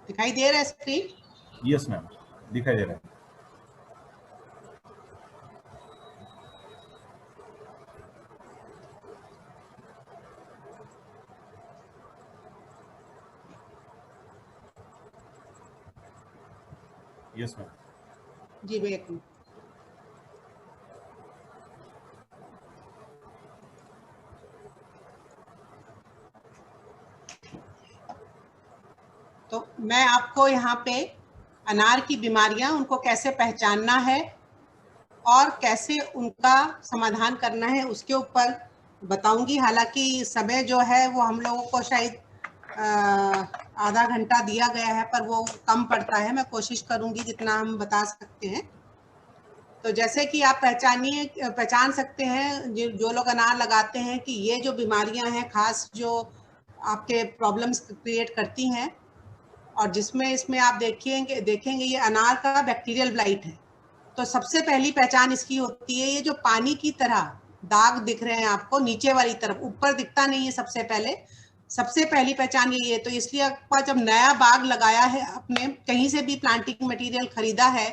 दिखाई दे रहा है स्क्रीन? यस मैम, दिखाई दे रहा है। Yes ma'am. जी भैया। तो मैं आपको यहाँ पे अनार की बीमारियां, उनको कैसे पहचानना है और कैसे उनका समाधान करना है उसके ऊपर बताऊंगी। हालांकि समय जो है वो हम लोगों को शायद आधा घंटा दिया गया है, पर वो कम पड़ता है। मैं कोशिश करूंगी जितना हम बता सकते हैं। तो जैसे कि आप पहचान सकते हैं, जो लोग अनार लगाते हैं, कि ये जो बीमारियां हैं खास जो आपके प्रॉब्लम्स क्रिएट करती हैं, और जिसमें इसमें आप देखेंगे ये अनार का बैक्टीरियल ब्लाइट है। तो सबसे पहली पहचान इसकी होती है, ये जो पानी की तरह दाग दिख रहे हैं आपको नीचे वाली तरफ, ऊपर दिखता नहीं है सबसे पहली पहचान यही है। तो इसलिए आपका जब नया बाग लगाया है, आपने कहीं से भी प्लांटिंग मटेरियल खरीदा है,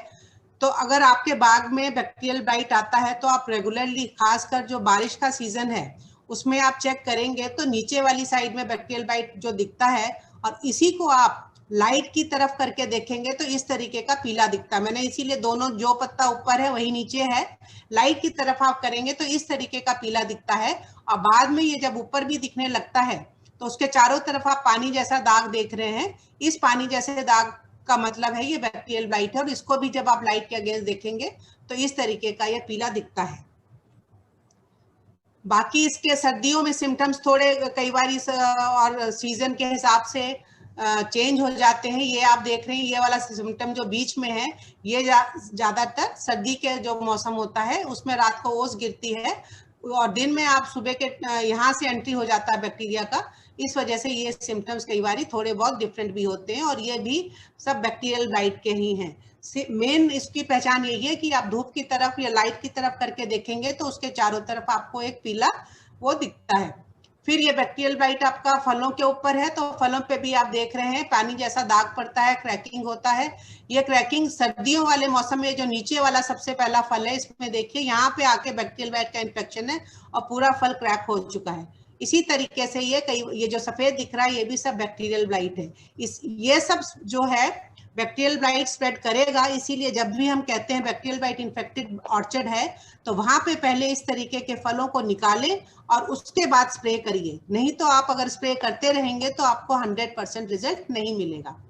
तो अगर आपके बाग में बैक्टीरियल ब्लाइट आता है तो आप रेगुलरली, खासकर जो बारिश का सीजन है उसमें आप चेक करेंगे तो नीचे वाली साइड में बैक्टीरियल ब्लाइट जो दिखता है, और इसी को आप लाइट की तरफ करके देखेंगे तो इस तरीके का पीला दिखता है। मैंने इसीलिए दोनों, जो पत्ता ऊपर है वही नीचे है, लाइट की तरफ आप करेंगे तो इस तरीके का पीला दिखता है। और बाद में ये जब ऊपर भी दिखने लगता है तो उसके चारों तरफ आप पानी जैसा दाग देख रहे हैं। इस पानी जैसे दाग का मतलब है ये बैक्टीरियल ब्लाइट है, और इसको भी जब आप लाइट के अगेंस्ट देखेंगे तो इस तरीके का ये पीला दिखता है। बाकी इसके सर्दियों में सिम्टम्स थोड़े कई बार और सीजन के हिसाब से चेंज हो जाते हैं। ये आप देख रहे हैं, ये वाला सिम्टम जो बीच में है, ये ज्यादातर सर्दी के जो मौसम होता है उसमें रात को ओस गिरती है, और दिन में आप सुबह के यहाँ से एंट्री हो जाता है बैक्टीरिया का। इस वजह से ये सिम्टम्स कई बार थोड़े बहुत डिफरेंट भी होते हैं, और ये भी सब बैक्टीरियल ब्लाइट के ही हैं। मेन इसकी पहचान यही है कि आप धूप की तरफ या लाइट की तरफ करके देखेंगे तो उसके चारों तरफ आपको एक पीला वो दिखता है। फिर ये बैक्टीरियल ब्लाइट आपका फलों के ऊपर है, तो फलों पे भी आप देख रहे हैं पानी जैसा दाग पड़ता है, क्रैकिंग होता है। ये क्रैकिंग सर्दियों वाले मौसम में, जो नीचे वाला सबसे पहला फल है, इसमें देखिए यहाँ पे आके बैक्टीरियल ब्लाइट का इन्फेक्शन है और पूरा फल क्रैक हो चुका है। इसी तरीके से ये जो सफेद दिख रहा है, ये भी सब बैक्टीरियल ब्लाइट है। ये सब जो है बैक्टीरियल ब्लाइट स्प्रेड करेगा। इसीलिए जब भी हम कहते हैं बैक्टीरियल ब्लाइट इन्फेक्टेड ऑर्चर्ड है, तो वहां पे पहले इस तरीके के फलों को निकालें और उसके बाद स्प्रे करिए। नहीं तो आप अगर स्प्रे करते रहेंगे तो आपको 100% रिजल्ट नहीं मिलेगा।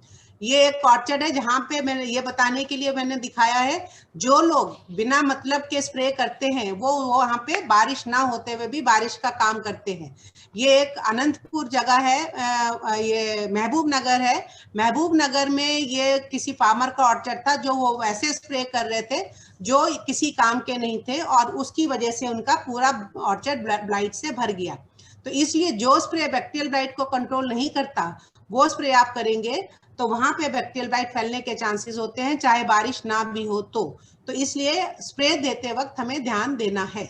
ये एक ऑर्चर्ड है जहां पे मैंने ये बताने के लिए मैंने दिखाया है, जो लोग बिना मतलब के स्प्रे करते हैं वो वहां पे बारिश ना होते हुए भी बारिश का काम करते हैं। ये एक अनंतपुर जगह है, ये महबूब नगर है। महबूब नगर में ये किसी फार्मर का ऑर्चर्ड था, जो वो वैसे स्प्रे कर रहे थे जो किसी काम के नहीं थे, और उसकी वजह से उनका पूरा ऑर्चर्ड ब्लाइट से भर गया। तो इसलिए जो स्प्रे बैक्टीरियल ब्लाइट को कंट्रोल नहीं करता, वो स्प्रे आप करेंगे तो वहां पे बैक्टीरियल ब्लाइट फैलने के चांसेस होते हैं, चाहे बारिश ना भी हो तो इसलिए स्प्रे देते वक्त हमें ध्यान देना है।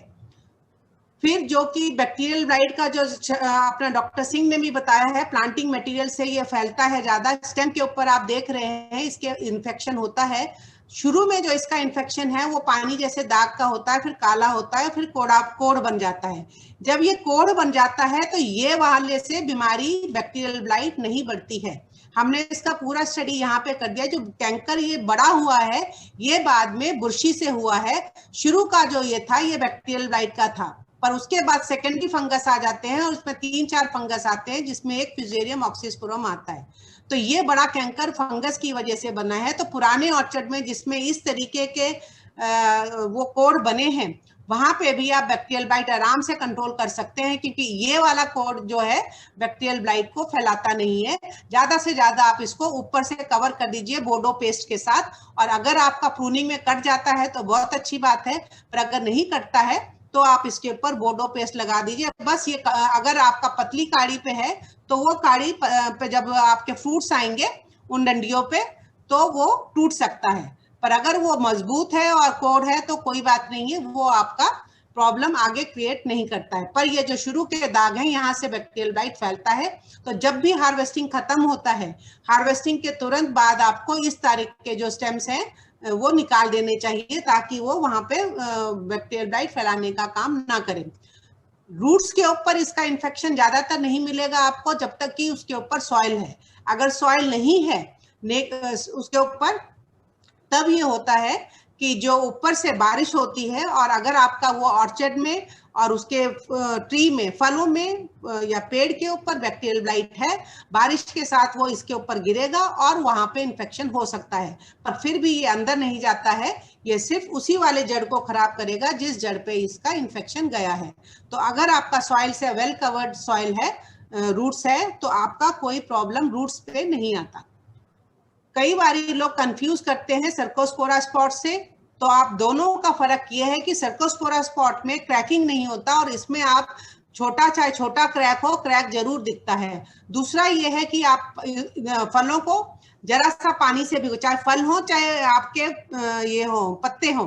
फिर जो कि बैक्टीरियल ब्लाइट का जो अपना डॉक्टर सिंह ने भी बताया है, प्लांटिंग मटेरियल से ये फैलता है ज्यादा। स्टेम के ऊपर आप देख रहे हैं इसके इन्फेक्शन होता है। शुरू में जो इसका इन्फेक्शन है वो पानी जैसे दाग का होता है, फिर काला होता है, फिर कोड़ बन जाता है। जब ये कोड़ बन जाता है तो ये वाले से बीमारी बैक्टीरियल ब्लाइट नहीं बढ़ती है। हमने इसका पूरा स्टडी यहाँ पे कर दिया। जो कैंकर ये बड़ा हुआ है, ये बाद में बुर्शी से हुआ है। शुरू का जो ये था ये बैक्टीरियल ब्लाइट का था, पर उसके बाद सेकेंडरी फंगस आ जाते हैं और उसमें 3-4 फंगस आते हैं, जिसमें एक फ्यूजेरियम ऑक्सीस्पोरम आता है। तो ये बड़ा कैंकर फंगस की वजह से बना है। तो पुराने ऑर्चर्ड में जिसमें इस तरीके के वो कोड बने हैं, वहां पे भी आप बैक्टीरियल ब्लाइट आराम से कंट्रोल कर सकते हैं, क्योंकि ये वाला कोड जो है बैक्टीरियल ब्लाइट को फैलाता नहीं है। ज्यादा से ज्यादा आप इसको ऊपर से कवर कर दीजिए बोर्डो पेस्ट के साथ, और अगर आपका प्रूनिंग में कट जाता है तो बहुत अच्छी बात है, पर अगर नहीं कटता है तो आप इसके ऊपर बोर्डो पेस्ट लगा दीजिए। बस ये अगर आपका पतली काड़ी पे है तो वो काड़ी पे जब आपके फ्रूट्स आएंगे उन डंडियों पे तो वो टूट सकता है, पर अगर वो मजबूत है और कोड है तो कोई बात नहीं है, वो आपका प्रॉब्लम आगे क्रिएट नहीं करता है। पर ये जो शुरू के दाग हैं, यहाँ से बैक्टीरियल ब्लाइट फैलता है। तो जब भी हार्वेस्टिंग खत्म होता है, हार्वेस्टिंग के तुरंत बाद आपको इस तरह के जो स्टेम्स हैं वो निकाल देने चाहिए, ताकि वो वहां पे बैक्टीरियल ब्लाइट फैलाने का काम ना करें। रूट्स के ऊपर इसका इन्फेक्शन ज्यादातर नहीं मिलेगा आपको जब तक कि उसके ऊपर सॉइल है। अगर सॉइल नहीं है उसके ऊपर, तब ये होता है कि जो ऊपर से बारिश होती है, और अगर आपका वो ऑर्चर्ड में और उसके ट्री में, फलों में या पेड़ के ऊपर बैक्टीरियल ब्लाइट है, बारिश के साथ वो इसके ऊपर गिरेगा और वहां पे इन्फेक्शन हो सकता है। पर फिर भी ये अंदर नहीं जाता है, ये सिर्फ उसी वाले जड़ को खराब करेगा जिस जड़ पे इसका इन्फेक्शन गया है। तो अगर आपका सॉइल से वेल कवर्ड सॉइल है, रूट्स है, तो आपका कोई प्रॉब्लम रूट्स पे नहीं आता। कई बार लोग कंफ्यूज करते हैं सर्कोस्पोरा स्पॉट से। तो आप दोनों का फर्क ये है कि सर्कोस्पोरा स्पॉट में क्रैकिंग नहीं होता, और इसमें आप चाहे छोटा क्रैक हो, क्रैक जरूर दिखता है। दूसरा ये है कि आप फलों को जरा सा पानी से भिगो, चाहे फल हो चाहे आपके ये हो पत्ते हो,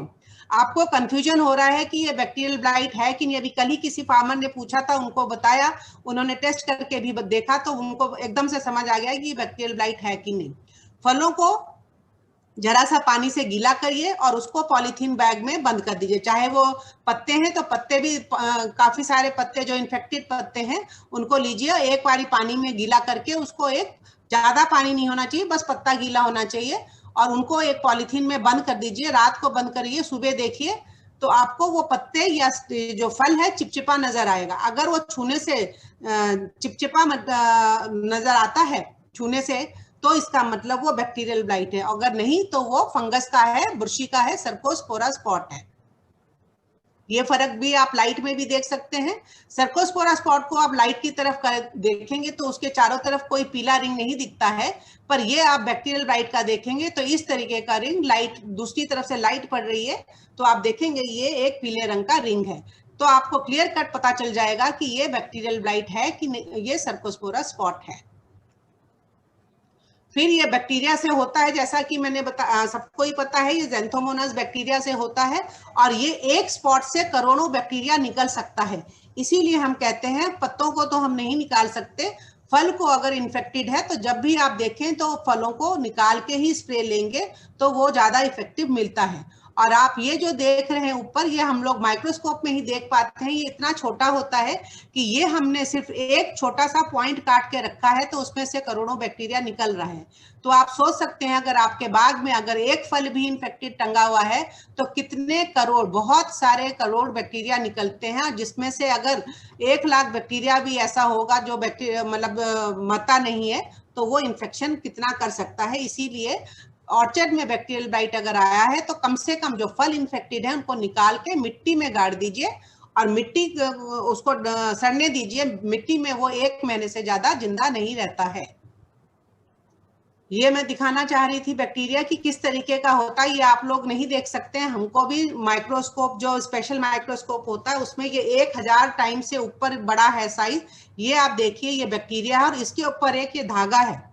आपको कंफ्यूजन हो रहा है कि ये बैक्टीरियल ब्लाइट है कि नहीं। अभी कल ही किसी फार्मर ने पूछा था, उनको बताया, उन्होंने टेस्ट करके भी देखा, तो उनको एकदम से समझ आ गया कि बैक्टीरियल ब्लाइट है कि नहीं। फलों को जरा सा पानी से गीला करिए और उसको पॉलीथीन बैग में बंद कर दीजिए। चाहे वो पत्ते हैं तो पत्ते भी, काफी सारे पत्ते जो इन्फेक्टेड पत्ते हैं उनको लीजिए, एक बारी पानी में गीला करके उसको, एक ज्यादा पानी नहीं होना चाहिए, बस पत्ता गीला होना चाहिए, और उनको एक पॉलीथीन में बंद कर दीजिए। रात को बंद करिए, सुबह देखिए तो आपको वो पत्ते या जो फल है चिपचिपा नजर आएगा। अगर वो छूने से चिपचिपा नजर आता है छूने से, तो इसका मतलब वो बैक्टीरियल ब्लाइट है। अगर नहीं तो वो फंगस का है, बुर्शी का है, सर्कोस्पोरा स्पॉट है। ये फर्क भी आप लाइट में भी देख सकते हैं। सर्कोस्पोरा स्पॉट को आप लाइट की तरफ देखेंगे तो उसके चारों तरफ कोई पीला रिंग नहीं दिखता है, पर ये आप बैक्टीरियल ब्लाइट का देखेंगे तो इस तरीके का रिंग, लाइट दूसरी तरफ से लाइट पड़ रही है तो आप देखेंगे ये एक पीले रंग का रिंग है। तो आपको क्लियर कट पता चल जाएगा कि ये बैक्टीरियल ब्लाइट है कि ये सर्कोस्पोरा स्पॉट है। फिर ये बैक्टीरिया से होता है, जैसा कि मैंने सबको ही पता है, ये ज़ैंथोमोनास बैक्टीरिया से होता है, और ये एक स्पॉट से करोड़ों बैक्टीरिया निकल सकता है। इसीलिए हम कहते हैं पत्तों को तो हम नहीं निकाल सकते, फल को अगर इन्फेक्टेड है तो जब भी आप देखें तो फलों को निकाल के ही स्प्रे लेंगे तो वो ज्यादा इफेक्टिव मिलता है। और आप ये जो देख रहे हैं ऊपर, ये हम लोग माइक्रोस्कोप में ही देख पाते हैं। ये इतना छोटा होता है कि ये हमने सिर्फ एक छोटा सा पॉइंट काट के रखा है तो उसमें से करोड़ों बैक्टीरिया निकल रहा है। तो आप सोच सकते हैं अगर आपके बाग में अगर एक फल भी इन्फेक्टेड टंगा हुआ है तो कितने करोड़, बहुत सारे करोड़ बैक्टीरिया निकलते हैं, जिसमें से अगर 1 लाख बैक्टीरिया भी ऐसा होगा जो बैक्टीरिया मतलब मरता नहीं है तो वो इन्फेक्शन कितना कर सकता है। इसीलिए ऑर्चर्ड में बैक्टीरियल ब्लाइट अगर आया है तो कम से कम जो फल इन्फेक्टेड है उनको निकाल के मिट्टी में गाड़ दीजिए और मिट्टी उसको सड़ने दीजिए। मिट्टी में वो 1 महीने से ज्यादा जिंदा नहीं रहता है। ये मैं दिखाना चाह रही थी बैक्टीरिया की किस तरीके का होता है। ये आप लोग नहीं देख सकते हैं, हमको भी माइक्रोस्कोप, जो स्पेशल माइक्रोस्कोप होता है उसमें ये 1000 टाइम से ऊपर बड़ा है साइज। ये आप देखिए, ये बैक्टीरिया है और इसके ऊपर एक ये धागा है।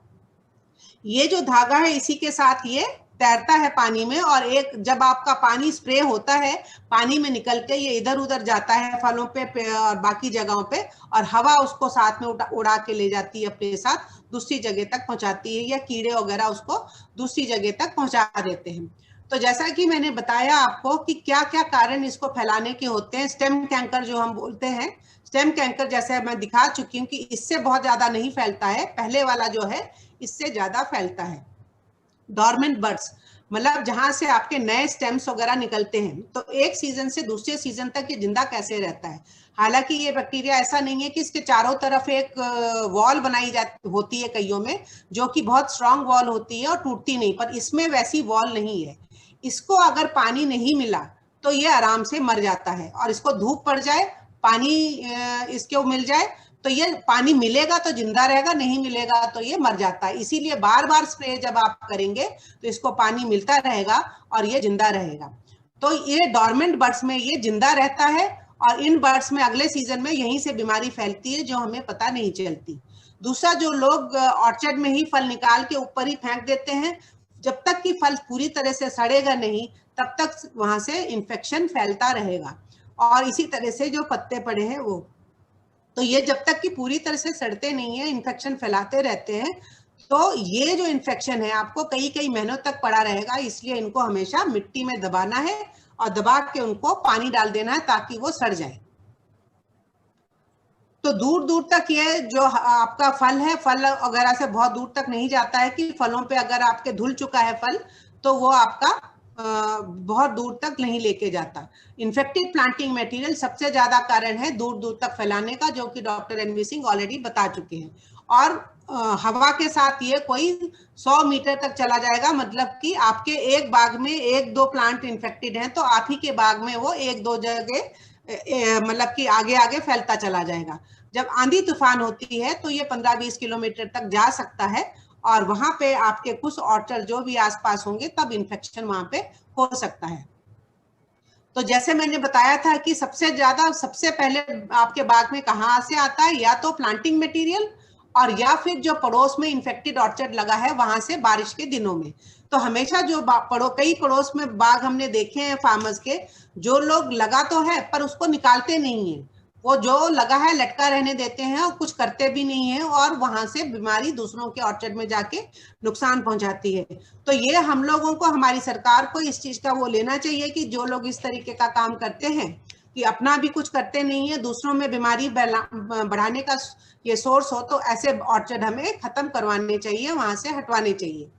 ये जो धागा है इसी के साथ ये तैरता है पानी में, और एक जब आपका पानी स्प्रे होता है पानी में निकल के ये इधर उधर जाता है फलों पे और बाकी जगहों पे, और हवा उसको साथ में उड़ा के ले जाती है अपने साथ, दूसरी जगह तक पहुंचाती है, या कीड़े वगैरह उसको दूसरी जगह तक पहुंचा देते हैं। तो जैसा कि मैंने बताया आपको कि क्या क्या कारण इसको फैलाने के होते हैं। स्टेम कैंकर जो हम बोलते हैं, स्टेम कैंकर जैसे मैं दिखा चुकी हूँ कि इससे बहुत ज्यादा नहीं फैलता है, पहले वाला जो है इससे ज्यादा फैलता है। डॉर्मेंट बर्ड्स मतलब जहां से आपके नए स्टेम्स वगैरह निकलते हैं, तो एक सीजन से दूसरे सीजन तक ये जिंदा कैसे रहता है। हालांकि ये बैक्टीरिया ऐसा नहीं है कि इसके चारों तरफ एक वॉल बनाई जाती होती है कईयों में, जो कि बहुत स्ट्रांग वॉल होती है और टूटती नहीं, पर इसमें वैसी वॉल नहीं है। इसको अगर पानी नहीं मिला तो ये आराम से मर जाता है, और इसको धूप पड़ जाए, पानी इसको मिल जाए तो ये पानी मिलेगा तो जिंदा रहेगा, नहीं मिलेगा तो ये मर जाता है। इसीलिए बार बार स्प्रे जब आप करेंगे तो इसको पानी मिलता रहेगा और ये जिंदा रहेगा। तो ये डॉर्मेंट बर्ड्स में ये जिंदा रहता है, और इन बर्ड्स में अगले सीजन में यहीं से बीमारी फैलती है जो हमें पता नहीं चलती। दूसरा, जो लोग ऑर्चर्ड में ही फल निकाल के ऊपर ही फेंक देते हैं, जब तक कि फल पूरी तरह से सड़ेगा नहीं तब तक वहां से इन्फेक्शन फैलता रहेगा। और इसी तरह से जो पत्ते पड़े हैं वो। तो ये जब तक कि पूरी तरह से सड़ते नहीं है, इन्फेक्शन फैलाते रहते हैं, तो ये जो इन्फेक्शन है आपको कई कई महीनों तक पड़ा रहेगा। इसलिए इनको हमेशा मिट्टी में दबाना है और दबा के उनको पानी डाल देना है ताकि वो सड़ जाए। तो दूर दूर तक ये जो आपका फल है, फल वगैरह से बहुत दूर तक नहीं जाता है कि फलों पे अगर आपके धुल चुका है फल तो वो आपका बहुत दूर तक नहीं लेके जाता। इन्फेक्टेड प्लांटिंग मटेरियल सबसे ज्यादा कारण है दूर दूर तक फैलाने का, जो कि डॉक्टर एनवी सिंह ऑलरेडी बता चुके हैं। और हवा के साथ ये कोई 100 मीटर तक चला जाएगा, मतलब कि आपके एक बाग में 1-2 प्लांट इन्फेक्टेड हैं तो आप ही के बाग में वो 1-2 जगह मतलब कि आगे आगे फैलता चला जाएगा। जब आंधी तूफान होती है तो ये 15-20 किलोमीटर तक जा सकता है और वहां पे आपके कुछ ऑर्चर्ड जो भी आसपास होंगे तब इन्फेक्शन वहां पे हो सकता है। तो जैसे मैंने बताया था कि सबसे पहले आपके बाग में कहाँ से आता है, या तो प्लांटिंग मटेरियल और या फिर जो पड़ोस में इन्फेक्टेड ऑर्चर्ड लगा है वहां से बारिश के दिनों में। तो हमेशा जो कई पड़ोस में बाग हमने देखे हैं फार्मर्स के, जो लोग लगा तो है पर उसको निकालते नहीं है, वो जो लगा है लटका रहने देते हैं और कुछ करते भी नहीं है, और वहां से बीमारी दूसरों के ऑर्चर्ड में जाके नुकसान पहुंचाती है। तो ये हम लोगों को, हमारी सरकार को इस चीज का वो लेना चाहिए कि जो लोग इस तरीके का काम करते हैं कि अपना भी कुछ करते नहीं है, दूसरों में बीमारी बढ़ाने का ये सोर्स हो, तो ऐसे ऑर्चर्ड हमें खत्म करवाने चाहिए, वहां से हटवाने चाहिए।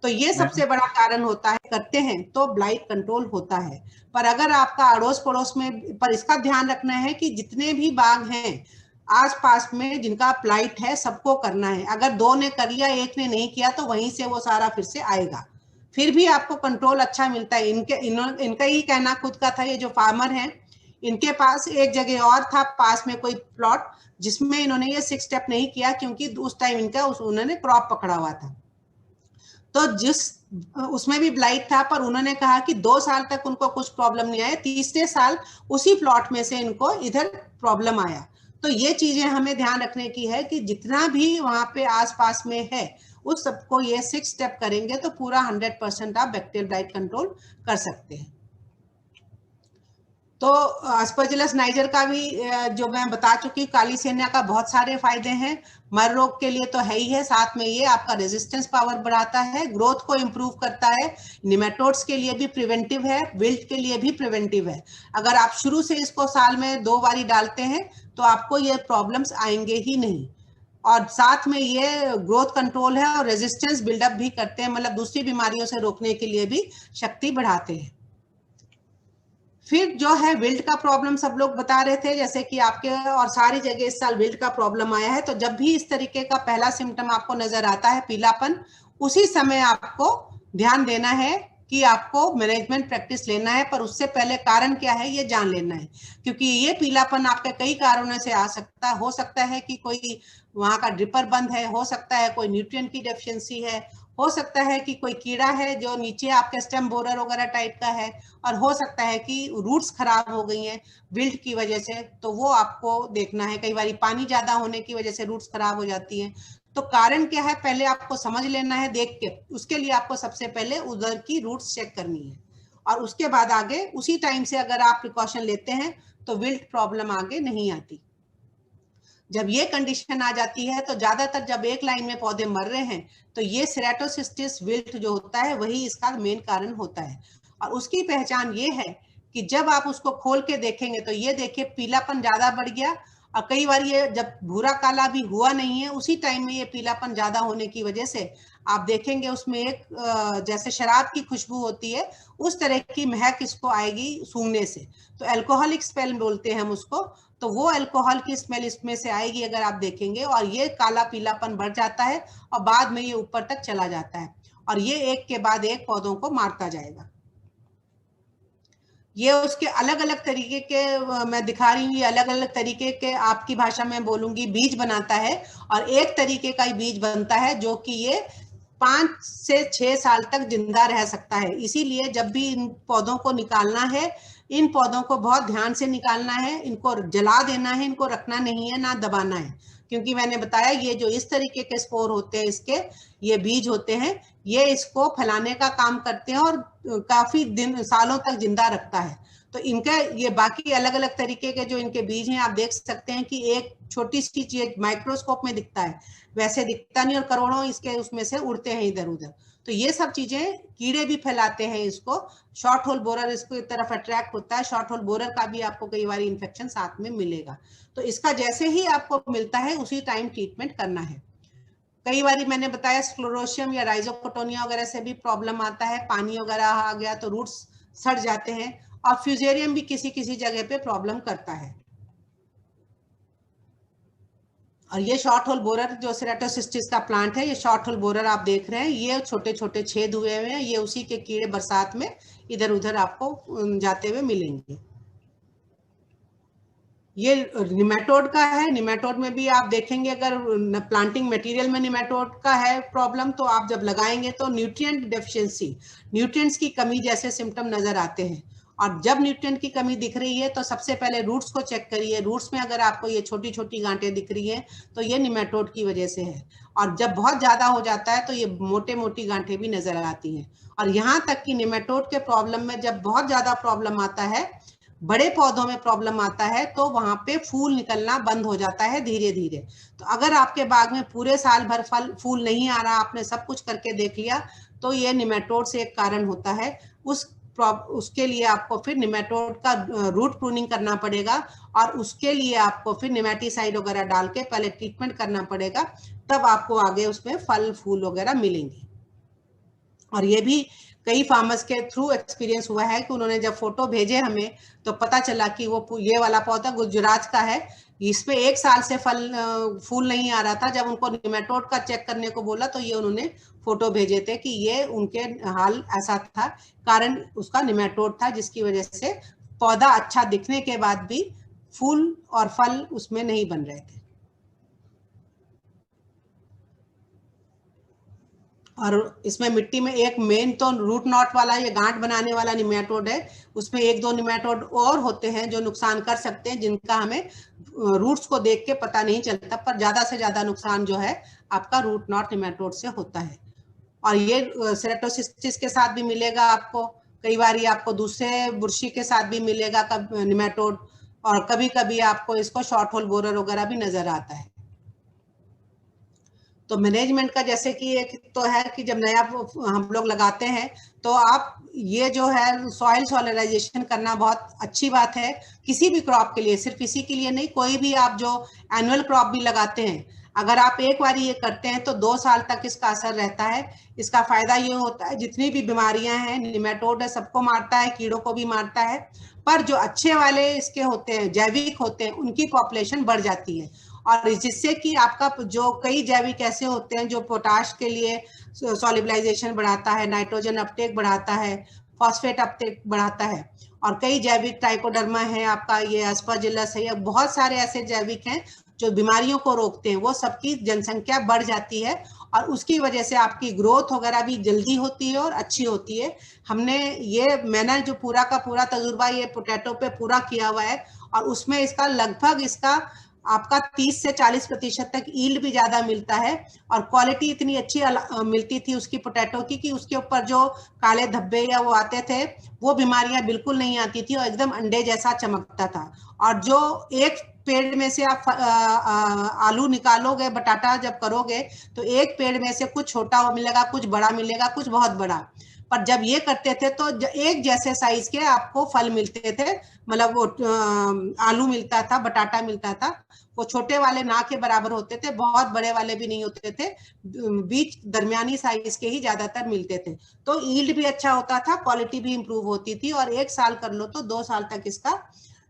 तो ये सबसे बड़ा कारण होता है, करते हैं तो ब्लाइट कंट्रोल होता है। पर अगर आपका अड़ोस पड़ोस में, पर इसका ध्यान रखना है कि जितने भी बाग हैं आसपास में जिनका ब्लाइट है सबको करना है। अगर 2 ने कर लिया, 1 ने नहीं किया, तो वहीं से वो सारा फिर से आएगा, फिर भी आपको कंट्रोल अच्छा मिलता है। इनका ही कहना खुद का था, ये जो फार्मर हैं इनके पास एक जगह और था पास में कोई प्लॉट, जिसमें इन्होंने ये 6 स्टेप नहीं किया क्योंकि उस टाइम उन्होंने क्रॉप पकड़ा हुआ था। तो उसमें भी ब्लाइट था, पर उन्होंने कहा कि 2 साल तक उनको कुछ प्रॉब्लम नहीं आया, तीसरे साल उसी प्लॉट में से इनको इधर प्रॉब्लम आया। तो ये चीजें हमें ध्यान रखने की है कि जितना भी वहां पे आसपास में है उस सबको ये 6 स्टेप करेंगे तो पूरा 100% आप बैक्टीरियल ब्लाइट कंट्रोल कर सकते हैं। तो अस्परजिलस नाइजर का भी जो मैं बता चुकी, काली सेना का बहुत सारे फायदे हैं। मर रोग के लिए तो है ही है, साथ में ये आपका रेजिस्टेंस पावर बढ़ाता है, ग्रोथ को इम्प्रूव करता है, निमेटोड्स के लिए भी प्रिवेंटिव है, विल्ट के लिए भी प्रिवेंटिव है। अगर आप शुरू से इसको साल में 2 बारी डालते हैं तो आपको ये प्रॉब्लम्स आएंगे ही नहीं। और साथ में ये ग्रोथ कंट्रोल है और रेजिस्टेंस बिल्डअप भी करते हैं, मतलब दूसरी बीमारियों से रोकने के लिए भी शक्ति बढ़ाते हैं। फिर जो है विल्ट का प्रॉब्लम सब लोग बता रहे थे, जैसे कि आपके और सारी जगह इस साल विल्ट का प्रॉब्लम आया है। तो जब भी इस तरीके का पहला सिम्टम आपको नजर आता है, पीलापन, उसी समय आपको ध्यान देना है कि आपको मैनेजमेंट प्रैक्टिस लेना है। पर उससे पहले कारण क्या है ये जान लेना है, क्योंकि ये पीलापन आपके कई कारणों से आ सकता हो सकता है कि कोई वहां का ड्रिपर बंद है, हो सकता है कोई न्यूट्रिएंट की डेफिशिएंसी है, हो सकता है कि कोई कीड़ा है जो नीचे आपके स्टेम बोरर वगैरह टाइप का है, और हो सकता है कि रूट्स खराब हो गई हैं विल्ट की वजह से। तो वो आपको देखना है, कई बार पानी ज्यादा होने की वजह से रूट्स खराब हो जाती हैं। तो कारण क्या है पहले आपको समझ लेना है देख के, उसके लिए आपको सबसे पहले उधर की रूट्स चेक करनी है, और उसके बाद आगे उसी टाइम से अगर आप प्रिकॉशन लेते हैं तो विल्ट प्रॉब्लम आगे नहीं आती। जब ये कंडीशन आ जाती है तो ज्यादातर जब एक लाइन में पौधे मर रहे हैं तो ये सेरेटोसिस्टिस विल्ट जो होता है वही इसका मेन कारण होता है। और उसकी पहचान ये है कि जब आप उसको खोल के देखेंगे तो ये देखिए पीलापन ज्यादा बढ़ गया, और कई बार ये जब भूरा काला भी हुआ नहीं है उसी टाइम में ये पीलापन ज्यादा होने की वजह से आप देखेंगे उसमें एक जैसे शराब की खुशबू होती है उस तरह की महक इसको आएगी सूंघने से। तो अल्कोहलिक स्मेल बोलते हैं हम उसको। तो वो अल्कोहल की स्मेल इसमें से आएगी अगर आप देखेंगे, और ये काला पीलापन बढ़ जाता है और बाद में ये ऊपर तक चला जाता है, और ये एक के बाद एक पौधों को मारता जाएगा। ये उसके अलग अलग तरीके के मैं दिखा रही हूँ, ये अलग अलग तरीके के आपकी भाषा में बोलूंगी बीज बनाता है, और एक तरीके का ही बीज बनता है जो कि ये 5 से 6 साल तक जिंदा रह सकता है। इसीलिए जब भी इन पौधों को निकालना है, इन पौधों को बहुत ध्यान से निकालना है, इनको जला देना है, इनको रखना नहीं है, ना दबाना है, क्योंकि मैंने बताया ये जो इस तरीके के स्पोर होते हैं इसके, ये बीज होते हैं, ये इसको फैलाने का काम करते हैं और काफी दिन सालों तक जिंदा रखता है। तो इनका ये बाकी अलग अलग तरीके के जो इनके बीज हैं, आप देख सकते हैं कि एक छोटी सी चीज माइक्रोस्कोप में दिखता है, वैसे दिखता नहीं, और करोड़ों इसके उसमें से उड़ते हैं इधर उधर। तो ये सब चीजें कीड़े भी फैलाते हैं इसको। शॉर्ट होल बोरर इसको तरफ अट्रैक्ट होता है, शॉर्ट होल बोरर का भी आपको कई बार इन्फेक्शन साथ में मिलेगा। तो इसका जैसे ही आपको मिलता है उसी टाइम ट्रीटमेंट करना है। कई बार मैंने बताया स्क्लेरोशियम या राइजोकोटोनिया वगैरह से भी प्रॉब्लम आता है, पानी वगैरह आ गया तो रूट्स सड़ जाते हैं, और फ्यूजेरियम भी किसी किसी जगह पे प्रॉब्लम करता है। और ये शॉर्ट होल बोरर जो सेरेटोसिस्टिस का प्लांट है, ये शॉर्ट होल बोरर आप देख रहे हैं, ये छोटे छोटे छेद हुए हुए हैं, ये उसी के कीड़े बरसात में इधर उधर आपको जाते हुए मिलेंगे। ये निमेटोड का है, निमेटोड में भी आप देखेंगे अगर प्लांटिंग मटेरियल में निमेटोड का है प्रॉब्लम, तो आप जब लगाएंगे तो न्यूट्रिएंट डेफिशिएंसी, न्यूट्रिएंट्स की कमी जैसे सिम्टम नजर आते हैं। और जब न्यूट्रिएंट की कमी दिख रही है तो सबसे पहले रूट्स को चेक करिए, रूट्स में अगर आपको ये छोटी छोटी गांठें दिख रही हैं तो ये निमेटोड की वजह से है। और जब बहुत ज्यादा हो जाता है तो ये मोटे मोटी गांठें भी नजर आती हैं। और यहाँ तक कि निमेटोड के प्रॉब्लम में जब बहुत ज्यादा प्रॉब्लम आता है, बड़े पौधों में प्रॉब्लम आता है, तो वहां पे फूल निकलना बंद हो जाता है धीरे धीरे। तो अगर आपके बाग में पूरे साल भर फूल नहीं आ रहा, आपने सब कुछ करके देख लिया, तो ये निमेटोड से एक कारण होता है। उसके लिए आपको फिर निमेटोड का रूट प्रूनिंग करना पड़ेगा, और उसके लिए आपको फिर निमेटिसाइड वगैरह डाल के पहले ट्रीटमेंट करना पड़ेगा, तब आपको आगे उसमें फल फूल वगैरह मिलेंगे। और ये भी कई फार्मर्स के थ्रू एक्सपीरियंस हुआ है कि उन्होंने जब फोटो भेजे हमें तो पता चला कि वो ये वाला पौधा गुजरात का है, इसमें 1 साल से फूल नहीं आ रहा था। जब उनको निमेटोड का चेक करने को बोला तो ये उन्होंने फोटो भेजे थे कि ये उनके हाल ऐसा था, कारण उसका निमेटोड था, जिसकी वजह से पौधा अच्छा दिखने के बाद भी फूल और फल उसमें नहीं बन रहे थे। और इसमें मिट्टी में एक मेन तो रूट नॉट वाला, ये गांठ बनाने वाला निमेटोड है, उसमें 1-2 निमेटोड और होते हैं जो नुकसान कर सकते हैं, जिनका हमें रूट्स को देख के पता नहीं चलता, पर ज्यादा से ज्यादा नुकसान जो है आपका रूट नॉट निमेटोड से होता है। और ये सेरेटोसिस्टिस के साथ भी मिलेगा आपको, कई बार ये आपको दूसरे बुर्शी के साथ भी मिलेगा निमेटोड, और कभी कभी आपको इसको शॉर्ट होल बोरर वगैरह भी नजर आता है। तो मैनेजमेंट का जैसे कि एक तो है कि जब नया हम लोग लगाते हैं तो आप ये जो है सॉइल सॉलिडाइजेशन करना बहुत अच्छी बात है किसी भी क्रॉप के लिए, सिर्फ इसी के लिए नहीं, कोई भी आप जो एनुअल क्रॉप भी लगाते हैं, अगर आप एक बार ये करते हैं तो 2 साल तक इसका असर रहता है। इसका फायदा ये होता है जितनी भी बीमारियां हैं, निमेटोड है, सबको मारता है, कीड़ों को भी मारता है, पर जो अच्छे वाले इसके होते हैं, जैविक होते हैं, उनकी पॉपुलेशन बढ़ जाती है। और जिससे कि आपका जो कई जैविक ऐसे होते हैं जो पोटाश के लिए सॉल्युबलाइजेशन बढ़ाता है, नाइट्रोजन अपटेक बढ़ाता है, फॉस्फेट अपटेक बढ़ाता है, और कई जैविक ट्राइकोडर्मा है आपका, ये एस्परजिलस है, या बहुत सारे ऐसे जैविक हैं जो बीमारियों को रोकते हैं, वो सबकी जनसंख्या बढ़ जाती है, और उसकी वजह से आपकी ग्रोथ वगैरह भी जल्दी होती है और अच्छी होती है। मैंने जो पूरा का पूरा तजुर्बा ये पोटैटो पे पूरा किया हुआ है, और उसमें इसका लगभग आपका 30 से 40% तक ईल्ड भी ज्यादा मिलता है, और क्वालिटी इतनी अच्छी मिलती थी उसकी पोटैटो की कि उसके ऊपर जो काले धब्बे या वो आते थे वो बीमारियां बिल्कुल नहीं आती थी, और एकदम अंडे जैसा चमकता था। और जो एक पेड़ में से आप आलू निकालोगे, बटाटा जब करोगे, तो एक पेड़ में से कुछ छोटा मिलेगा, कुछ बड़ा मिलेगा, कुछ बहुत बड़ा, पर जब ये करते थे तो एक जैसे साइज के आपको फल मिलते थे, मतलब वो आलू मिलता था, बटाटा मिलता था, वो छोटे वाले ना के बराबर होते थे, बहुत बड़े वाले भी नहीं होते थे, बीच दरमियानी साइज के ही ज्यादातर मिलते थे। तो ईल्ड भी अच्छा होता था, क्वालिटी भी इंप्रूव होती थी, और 1 साल कर लो तो 2 साल तक इसका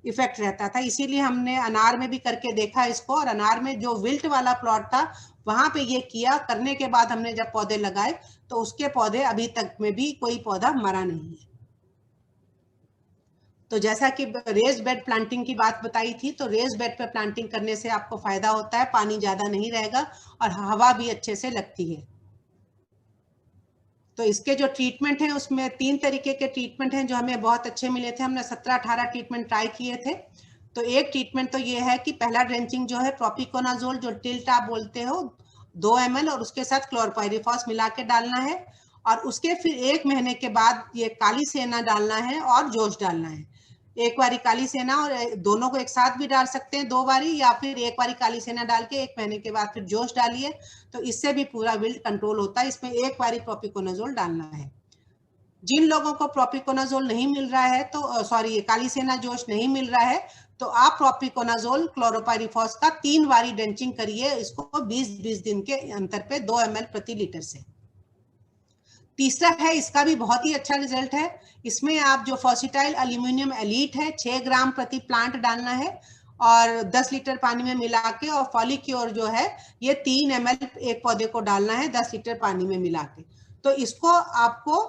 इफेक्ट रहता था। इसीलिए हमने अनार में भी करके देखा इसको, और अनार में जो विल्ट वाला प्लॉट था वहां पे ये किया, करने के बाद हमने जब पौधे लगाए तो उसके पौधे अभी तक में भी कोई पौधा मरा नहीं है। तो जैसा कि रेज बेड प्लांटिंग की बात बताई थी, तो रेज बेड पे प्लांटिंग करने से आपको फायदा होता है, पानी ज्यादा नहीं रहेगा और हवा भी अच्छे से लगती है। तो इसके जो ट्रीटमेंट है उसमें 3 तरीके के ट्रीटमेंट हैं जो हमें बहुत अच्छे मिले थे, हमने 17-18 ट्रीटमेंट ट्राई किए थे। तो एक ट्रीटमेंट तो ये है कि पहला ड्रेंचिंग जो है प्रोपिकोनाजोल, जो टिल्ट आप बोलते हो, 2 ml और उसके साथ क्लोरपाइरिफॉस मिला के डालना है, और उसके फिर 1 महीने के बाद ये काली सेना डालना है और जोश डालना है। एक बारी काली सेना, और दोनों को एक साथ भी डाल सकते हैं 2 बारी, या फिर एक बारी काली सेना डाल के 1 महीने के बाद फिर जोश डालिए, तो इससे भी पूरा विल्ट कंट्रोल होता है। इसमें एक बारी प्रोपिकोनाजोल डालना है। जिन लोगों को प्रोपिकोनाजोल नहीं मिल रहा है, तो सॉरी काली सेना जोश नहीं मिल रहा है, तो आप प्रोपिकोनाजोल क्लोरोपाइरीफॉस का 3 बारी ड्रेंचिंग करिए इसको 20-20 दिन के अंतर पे 2 ml प्रति लीटर से। तीसरा है, इसका भी बहुत ही अच्छा रिजल्ट है। इसमें आप जो फॉसिटाइल एल्यूमिनियम एलीट है 6 ग्राम प्रति प्लांट डालना है और 10 लीटर पानी में मिला के, और फॉलिक्योर जो है ये 3 ml एक पौधे को डालना है 10 लीटर पानी में मिला के। तो इसको आपको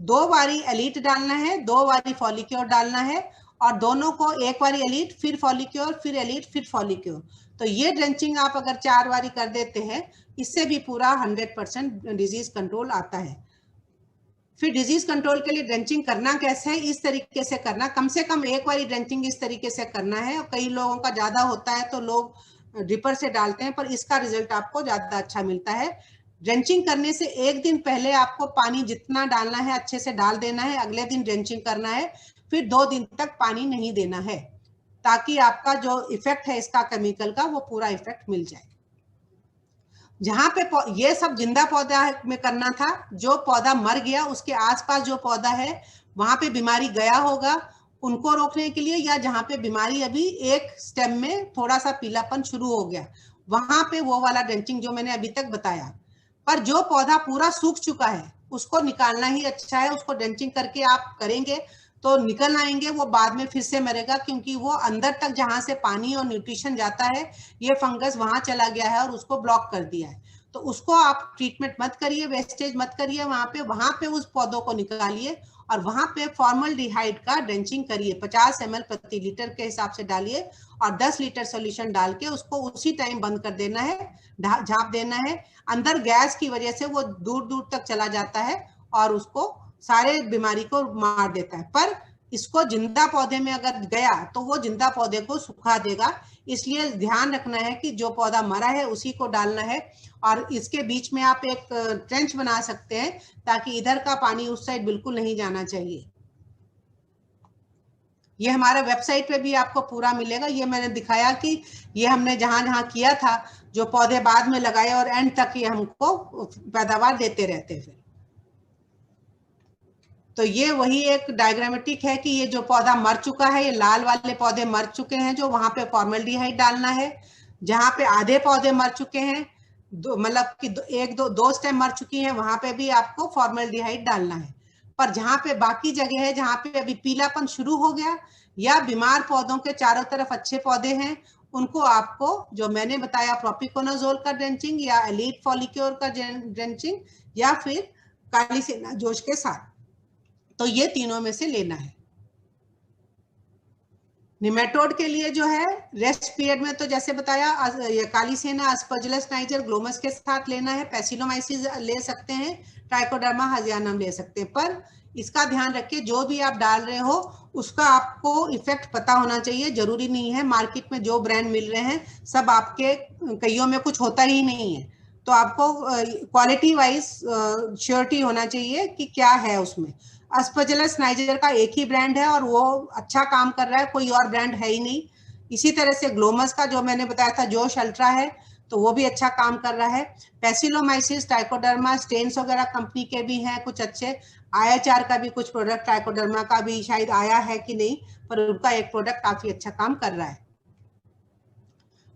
2 बारी एलीट डालना है, 2 बारी फॉलिक्योर डालना है, और दोनों को एक बारी एलीट, फिर फॉलिक्योर, फिर एलीट, फिर फॉलिक्योर। तो ये ड्रेंचिंग आप अगर 4 बारी कर देते हैं, इससे भी पूरा 100% डिजीज कंट्रोल आता है। फिर डिजीज कंट्रोल के लिए ड्रेंचिंग करना कैसे है, इस तरीके से करना, कम से कम एक बारी ड्रेंचिंग इस तरीके से करना है। और कई लोगों का ज्यादा होता है तो लोग ड्रिपर से डालते हैं, पर इसका रिजल्ट आपको ज्यादा अच्छा मिलता है। ड्रेंचिंग करने से एक दिन पहले आपको पानी जितना डालना है अच्छे से डाल देना है, अगले दिन ड्रेंचिंग करना है, फिर 2 दिन तक पानी नहीं देना है, ताकि आपका जो इफेक्ट है इसका केमिकल का वो पूरा इफेक्ट मिल जाए। जहां पे ये सब जिंदा पौधा में करना था, जो पौधा मर गया उसके आसपास जो पौधा है वहां पे बीमारी गया होगा, उनको रोकने के लिए, या जहां पे बीमारी अभी एक स्टेम में थोड़ा सा पीलापन शुरू हो गया, वहां पे वो वाला ड्रेंचिंग जो मैंने अभी तक बताया। पर जो पौधा पूरा सूख चुका है उसको निकालना ही अच्छा है। उसको ड्रेंचिंग करके आप करेंगे तो निकल आएंगे, वो बाद में फिर से मरेगा, क्योंकि वो अंदर तक जहां से पानी और न्यूट्रिशन जाता है ये फंगस वहां चला गया है और उसको ब्लॉक कर दिया है। तो उसको आप ट्रीटमेंट मत करिए, वेस्टेज मत करिए, वहां पे उस पौधों को निकालिए और वहां पे फॉर्मल्डिहाइड का ड्रेंचिंग करिए, 50 ml प्रति लीटर के हिसाब से डालिए, और 10 लीटर सोल्यूशन डाल के उसको उसी टाइम बंद कर देना है, झाँप देना है। अंदर गैस की वजह से वो दूर दूर तक चला जाता है और उसको सारे बीमारी को मार देता है। पर इसको जिंदा पौधे में अगर गया तो वो जिंदा पौधे को सुखा देगा। इसलिए ध्यान रखना है कि जो पौधा मरा है उसी को डालना है, और इसके बीच में आप एक ट्रेंच बना सकते हैं ताकि इधर का पानी उस साइड बिल्कुल नहीं जाना चाहिए। ये हमारा वेबसाइट पे भी आपको पूरा मिलेगा। ये मैंने दिखाया कि ये हमने जहां जहां किया था, जो पौधे बाद में लगाए, और एंड तक ये हमको पैदावार देते रहते हैं। तो ये वही एक डायग्रामेटिक है कि ये जो पौधा मर चुका है, ये लाल वाले पौधे मर चुके हैं, जो वहां पे फॉर्मल्डिहाइड डालना है। जहां पे आधे पौधे मर चुके हैं, मतलब कि दो स्टेम मर चुकी हैं, वहां पे भी आपको फॉर्मल्डिहाइड डालना है। पर जहां पे बाकी जगह है जहां पे अभी पीलापन शुरू हो गया, या बीमार पौधों के चारों तरफ अच्छे पौधे हैं, उनको आपको जो मैंने बताया प्रोपिकोनाजोल का ड्रेंचिंग, या एलीट फॉलिक्योर का ड्रेंचिंग, या फिर काली सेना जोश के साथ, तो ये तीनों में से लेना है। निमेटोड के लिए जो है रेस्ट पीरियड में, तो जैसे बताया, ये काली सेना, अस्परजिलस नाइजर, ग्लोमस के साथ लेना है, पैसिलोमाइसिस ले सकते हैं, ट्राइकोडर्मा हजियानम ले सकते हैं। पर इसका ध्यान रखिए, जो भी आप डाल रहे हो उसका आपको इफेक्ट पता होना चाहिए। जरूरी नहीं है मार्केट में जो ब्रांड मिल रहे हैं सब आपके, कईयों में कुछ होता ही नहीं है। तो आपको क्वालिटी वाइज श्योरिटी होना चाहिए कि क्या है उसमें। अस्परजिलस नाइजर का एक ही ब्रांड है और वो अच्छा काम कर रहा है, कोई और ब्रांड है ही नहीं। इसी तरह से ग्लोमस का जो मैंने बताया था जोश अल्ट्रा है, तो वो भी अच्छा काम कर रहा है। पैसिलोमाइसिस, ट्राइकोडर्मा, स्टेन्स वगैरह कंपनी के भी हैं कुछ अच्छे। IHR का भी कुछ प्रोडक्ट, ट्राइकोडर्मा का भी शायद आया है कि नहीं, पर उनका एक प्रोडक्ट काफी अच्छा काम कर रहा है।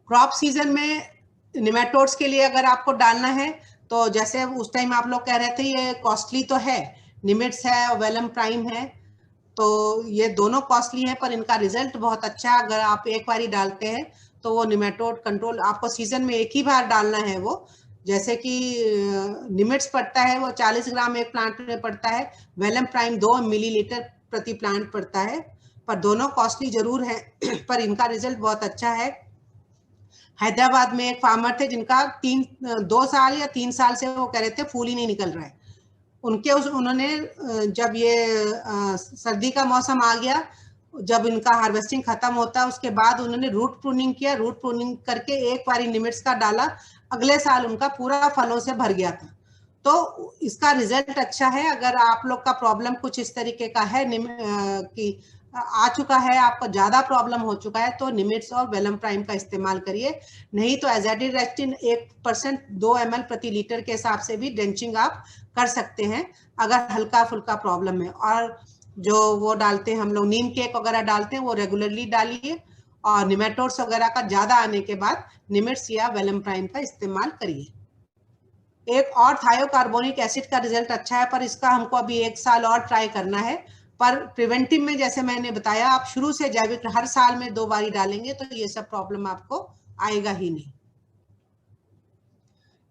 क्रॉप सीजन में निमेटोड्स के लिए अगर आपको डालना है, तो जैसे उस टाइम आप लोग कह रहे थे ये कॉस्टली तो है, निमिट्स है और वेलम प्राइम है, तो ये दोनों कॉस्टली हैं, पर इनका रिजल्ट बहुत अच्छा है। अगर आप एक बार ही डालते हैं तो वो निमेटोड कंट्रोल आपको सीजन में एक ही बार डालना है। वो जैसे कि निमिट्स पड़ता है वो 40 ग्राम एक प्लांट में पड़ता है, वेलम प्राइम 2 मिलीलीटर प्रति प्लांट पड़ता है, पर दोनों कॉस्टली जरूर है पर इनका रिजल्ट बहुत अच्छा है। हैदराबाद में एक फार्मर थे जिनका 2 साल या 3 साल से वो कह रहे थे फूल ही नहीं निकल रहा है। उन्होंने जब ये सर्दी का मौसम आ गया, जब इनका हार्वेस्टिंग खत्म होता है उसके बाद उन्होंने रूट प्रूनिंग किया। रूट प्रूनिंग करके एक बार निमिट्स का डाला, अगले साल उनका पूरा फलों से भर गया था। तो इसका रिजल्ट अच्छा है। अगर आप लोग का प्रॉब्लम कुछ इस तरीके का है कि आ चुका है, आपको ज्यादा प्रॉब्लम हो चुका है, तो निमिट्स और वेलम प्राइम का इस्तेमाल करिए। नहीं तो एजाडिरेक्टिन 1% 2 ml प्रति लीटर के हिसाब से भी ड्रेंचिंग आप कर सकते हैं अगर हल्का फुल्का प्रॉब्लम है। और जो वो डालते हैं हम लोग, नीम केक वगैरह डालते हैं, वो रेगुलरली डालिए। और निमेटोड्स वगैरह का ज्यादा आने के बाद निमिट्स या वेलम प्राइम का इस्तेमाल करिए। एक और थायोकार्बोनिक एसिड का रिजल्ट अच्छा है, पर इसका हमको अभी 1 साल और ट्राई करना है। पर प्रिवेंटिव में जैसे मैंने बताया, आप शुरू से जैविक हर साल में 2 बारी डालेंगे तो ये सब प्रॉब्लम आपको आएगा ही नहीं।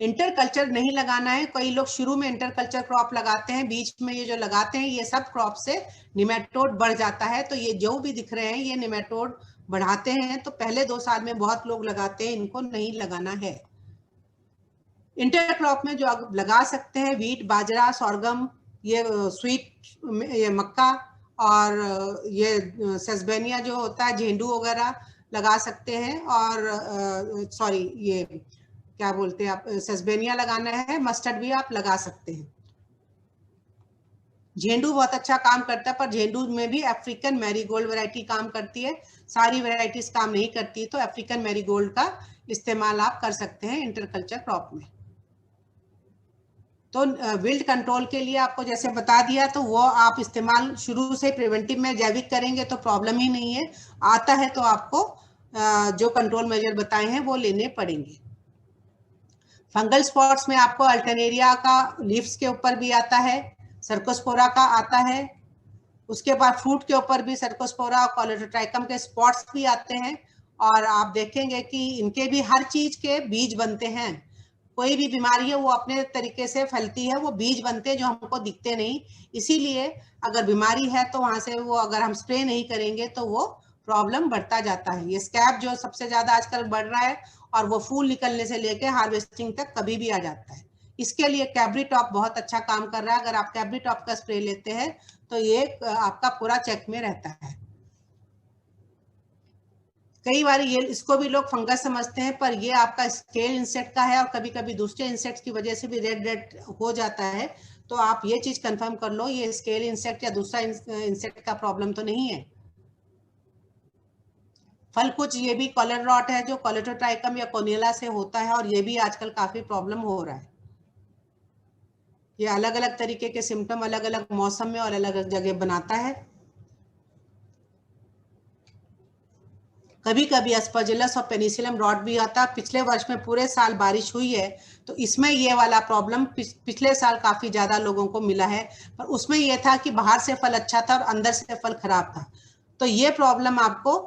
इंटरकल्चर नहीं लगाना है। कई लोग शुरू में इंटरकल्चर क्रॉप लगाते हैं, बीच में ये जो लगाते हैं, ये सब क्रॉप से निमेटोड बढ़ जाता है। तो ये जो भी दिख रहे हैं ये निमेटोड बढ़ाते हैं, तो पहले 2 साल में बहुत लोग लगाते हैं, इनको नहीं लगाना है। इंटरक्रॉप में जो आप लगा सकते हैं, वीट, बाजरा, सोरगम, ये स्वीट, ये मक्का, और ये सेसबेनिया जो होता है, झेंडू वगैरह लगा सकते हैं। और सॉरी, ये क्या बोलते हैं आप, सेसबेनिया लगाना है। मस्टर्ड भी आप लगा सकते हैं। झेंडू बहुत अच्छा काम करता है, पर झेंडू में भी अफ्रीकन मैरीगोल्ड वैरायटी काम करती है, सारी वैरायटीज काम नहीं करती। तो अफ्रीकन मैरीगोल्ड का इस्तेमाल आप कर सकते हैं इंटरकल्चर क्रॉप में। तो विल्ट कंट्रोल के लिए आपको जैसे बता दिया, तो वो आप इस्तेमाल शुरू से प्रिवेंटिव में जैविक करेंगे तो प्रॉब्लम ही नहीं है। आता है तो आपको जो कंट्रोल मेजर बताए हैं वो लेने पड़ेंगे। फंगल स्पॉट्स में आपको अल्टरनेरिया का लीव्स के ऊपर भी आता है, सर्कोस्पोरा का आता है, उसके बाद फ्रूट के ऊपर भी सर्कोस्पोरा और कॉलेडोट्राइकम के स्पॉट्स भी आते हैं। और आप देखेंगे कि इनके भी हर चीज के बीज बनते हैं। कोई भी बीमारी है वो अपने तरीके से फैलती है, वो बीज बनते हैं जो हमको दिखते नहीं। इसीलिए अगर बीमारी है तो वहां से वो अगर हम स्प्रे नहीं करेंगे तो वो प्रॉब्लम बढ़ता जाता है। ये स्कैब जो सबसे ज्यादा आजकल बढ़ रहा है, और वो फूल निकलने से लेके हार्वेस्टिंग तक कभी भी आ जाता है। इसके लिए कैब्री टॉप बहुत अच्छा काम कर रहा है। अगर आप कैब्री टॉप का स्प्रे लेते हैं तो ये आपका पूरा चेक में रहता है। कई बार ये इसको भी लोग फंगस समझते हैं, पर ये आपका स्केल इंसेक्ट का है, और कभी कभी दूसरे इंसेक्ट्स की वजह से भी रेड रेड हो जाता है। तो आप ये चीज कंफर्म कर लो, ये स्केल इंसेक्ट या दूसरा इंसेक्ट का प्रॉब्लम तो नहीं है। फल कुछ ये भी कॉलर रॉट है जो कॉलेडोट्राइकम या कोनिला से होता है, और ये भी आजकल काफी प्रॉब्लम हो रहा है। ये अलग अलग तरीके के सिम्टम अलग अलग मौसम में और अलग अलग जगह बनाता है। कभी कभी एस्परजिलस और पेनिसिलियम रॉट भी आता है। पिछले वर्ष में पूरे साल बारिश हुई है, तो इसमें ये वाला प्रॉब्लम पिछले साल काफी ज्यादा लोगों को मिला है। पर उसमें यह था कि बाहर से फल अच्छा था और अंदर से फल खराब था। तो ये प्रॉब्लम आपको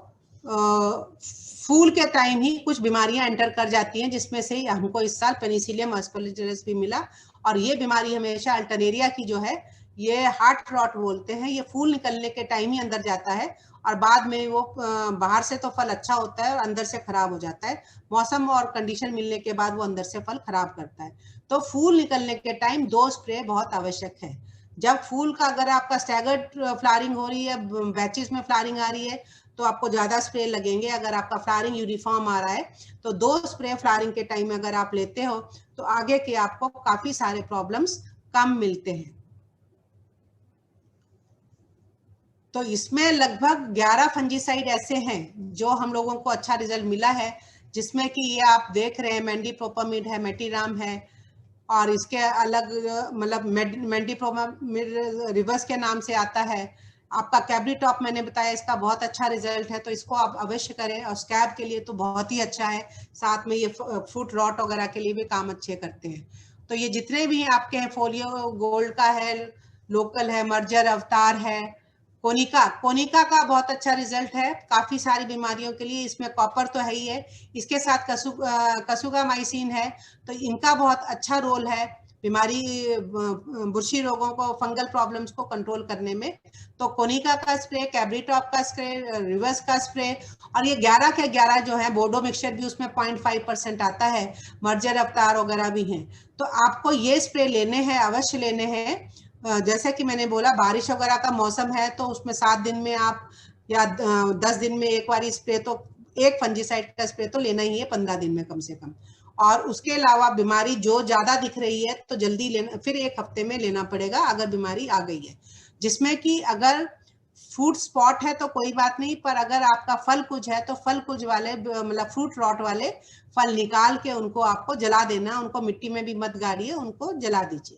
फूल के टाइम ही कुछ बीमारियां एंटर कर जाती हैं, जिसमें से हमको इस साल पेनिसिलियम एस्परजिलस भी मिला। और ये बीमारी हमेशा अल्टरनेरिया की जो है, ये हार्ट रॉट बोलते हैं, ये फूल निकलने के टाइम ही अंदर जाता है, और बाद में वो बाहर से तो फल अच्छा होता है और अंदर से खराब हो जाता है। मौसम और कंडीशन मिलने के बाद वो अंदर से फल खराब करता है। तो फूल निकलने के टाइम 2 स्प्रे बहुत आवश्यक है। जब फूल का अगर आपका स्टैगर्ड फ्लावरिंग हो रही है, बैचेस में फ्लावरिंग आ रही है, तो आपको ज्यादा स्प्रे लगेंगे। अगर आपका फ्लावरिंग यूनिफॉर्म आ रहा है तो 2 स्प्रे फ्लावरिंग के टाइम अगर आप लेते हो तो आगे के आपको काफी सारे प्रॉब्लम्स कम मिलते हैं। तो इसमें लगभग 11 फंजीसाइड ऐसे हैं जो हम लोगों को अच्छा रिजल्ट मिला है, जिसमें कि ये आप देख रहे हैं, मैंडीप्रोपामिड है, मेटीराम है, और इसके अलग मतलब मैंडीप्रोपामिड रिवर्स के नाम से आता है। आपका कैब्री टॉप मैंने बताया, इसका बहुत अच्छा रिजल्ट है, तो इसको आप अवश्य करें। और स्कैब के लिए तो बहुत ही अच्छा है, साथ में ये फुट रॉट वगैरह के लिए भी काम अच्छे करते हैं। तो ये जितने भी हैं आपके हैं, फोलियो गोल्ड का है, लोकल है, मर्जर अवतार है, कोनिका का बहुत अच्छा रिजल्ट है काफी सारी बीमारियों के लिए। इसमें कॉपर तो है ही है, इसके साथ कसुगामाइसिन है, तो इनका बहुत अच्छा रोल है बीमारी, बुरशी रोगों को, फंगल प्रॉब्लम्स को कंट्रोल करने में। तो कोनिका का स्प्रे, कैब्री टॉप का स्प्रे, रिवर्स का स्प्रे, और ये 11 के 11 जो है, बोडो मिक्सचर भी उसमें 0.5% आता है, मर्जर अवतार वगैरह भी हैं। तो आपको ये स्प्रे लेने हैं, अवश्य लेने हैं। जैसे कि मैंने बोला, बारिश वगैरह का मौसम है तो उसमें 7 दिन में आप या 10 दिन में एक बार स्प्रे, तो एक फंजीसाइड का स्प्रे तो लेना ही है 15 दिन में कम से कम। और उसके अलावा बीमारी जो ज्यादा दिख रही है तो जल्दी लेना, फिर 1 हफ्ते में लेना पड़ेगा अगर बीमारी आ गई है। जिसमें कि अगर फ्रूट स्पॉट है तो कोई बात नहीं, पर अगर आपका फल कुछ है तो फल कुछ वाले मतलब फ्रूट रॉट वाले फल निकाल के उनको आपको जला देना, उनको मिट्टी में भी मत गाड़िए, उनको जला दीजिए।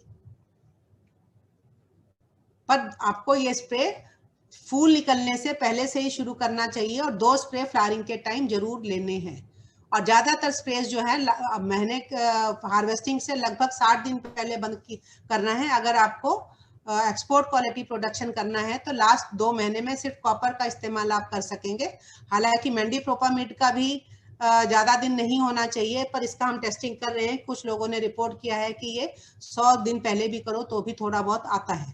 पर आपको ये स्प्रे फूल निकलने से पहले से ही शुरू करना चाहिए और 2 स्प्रे फ्लावरिंग के टाइम जरूर लेने हैं। और ज्यादातर स्प्रेस जो है महीने हार्वेस्टिंग से लगभग 60 दिन पहले बंद करना है। अगर आपको एक्सपोर्ट क्वालिटी प्रोडक्शन करना है तो लास्ट 2 महीने में सिर्फ कॉपर का इस्तेमाल आप कर सकेंगे। हालांकि मेंडिप्रोपामिड का भी ज्यादा दिन नहीं होना चाहिए, पर इसका हम टेस्टिंग कर रहे हैं। कुछ लोगों ने रिपोर्ट किया है कि ये 100 दिन पहले भी करो तो भी थोड़ा बहुत आता है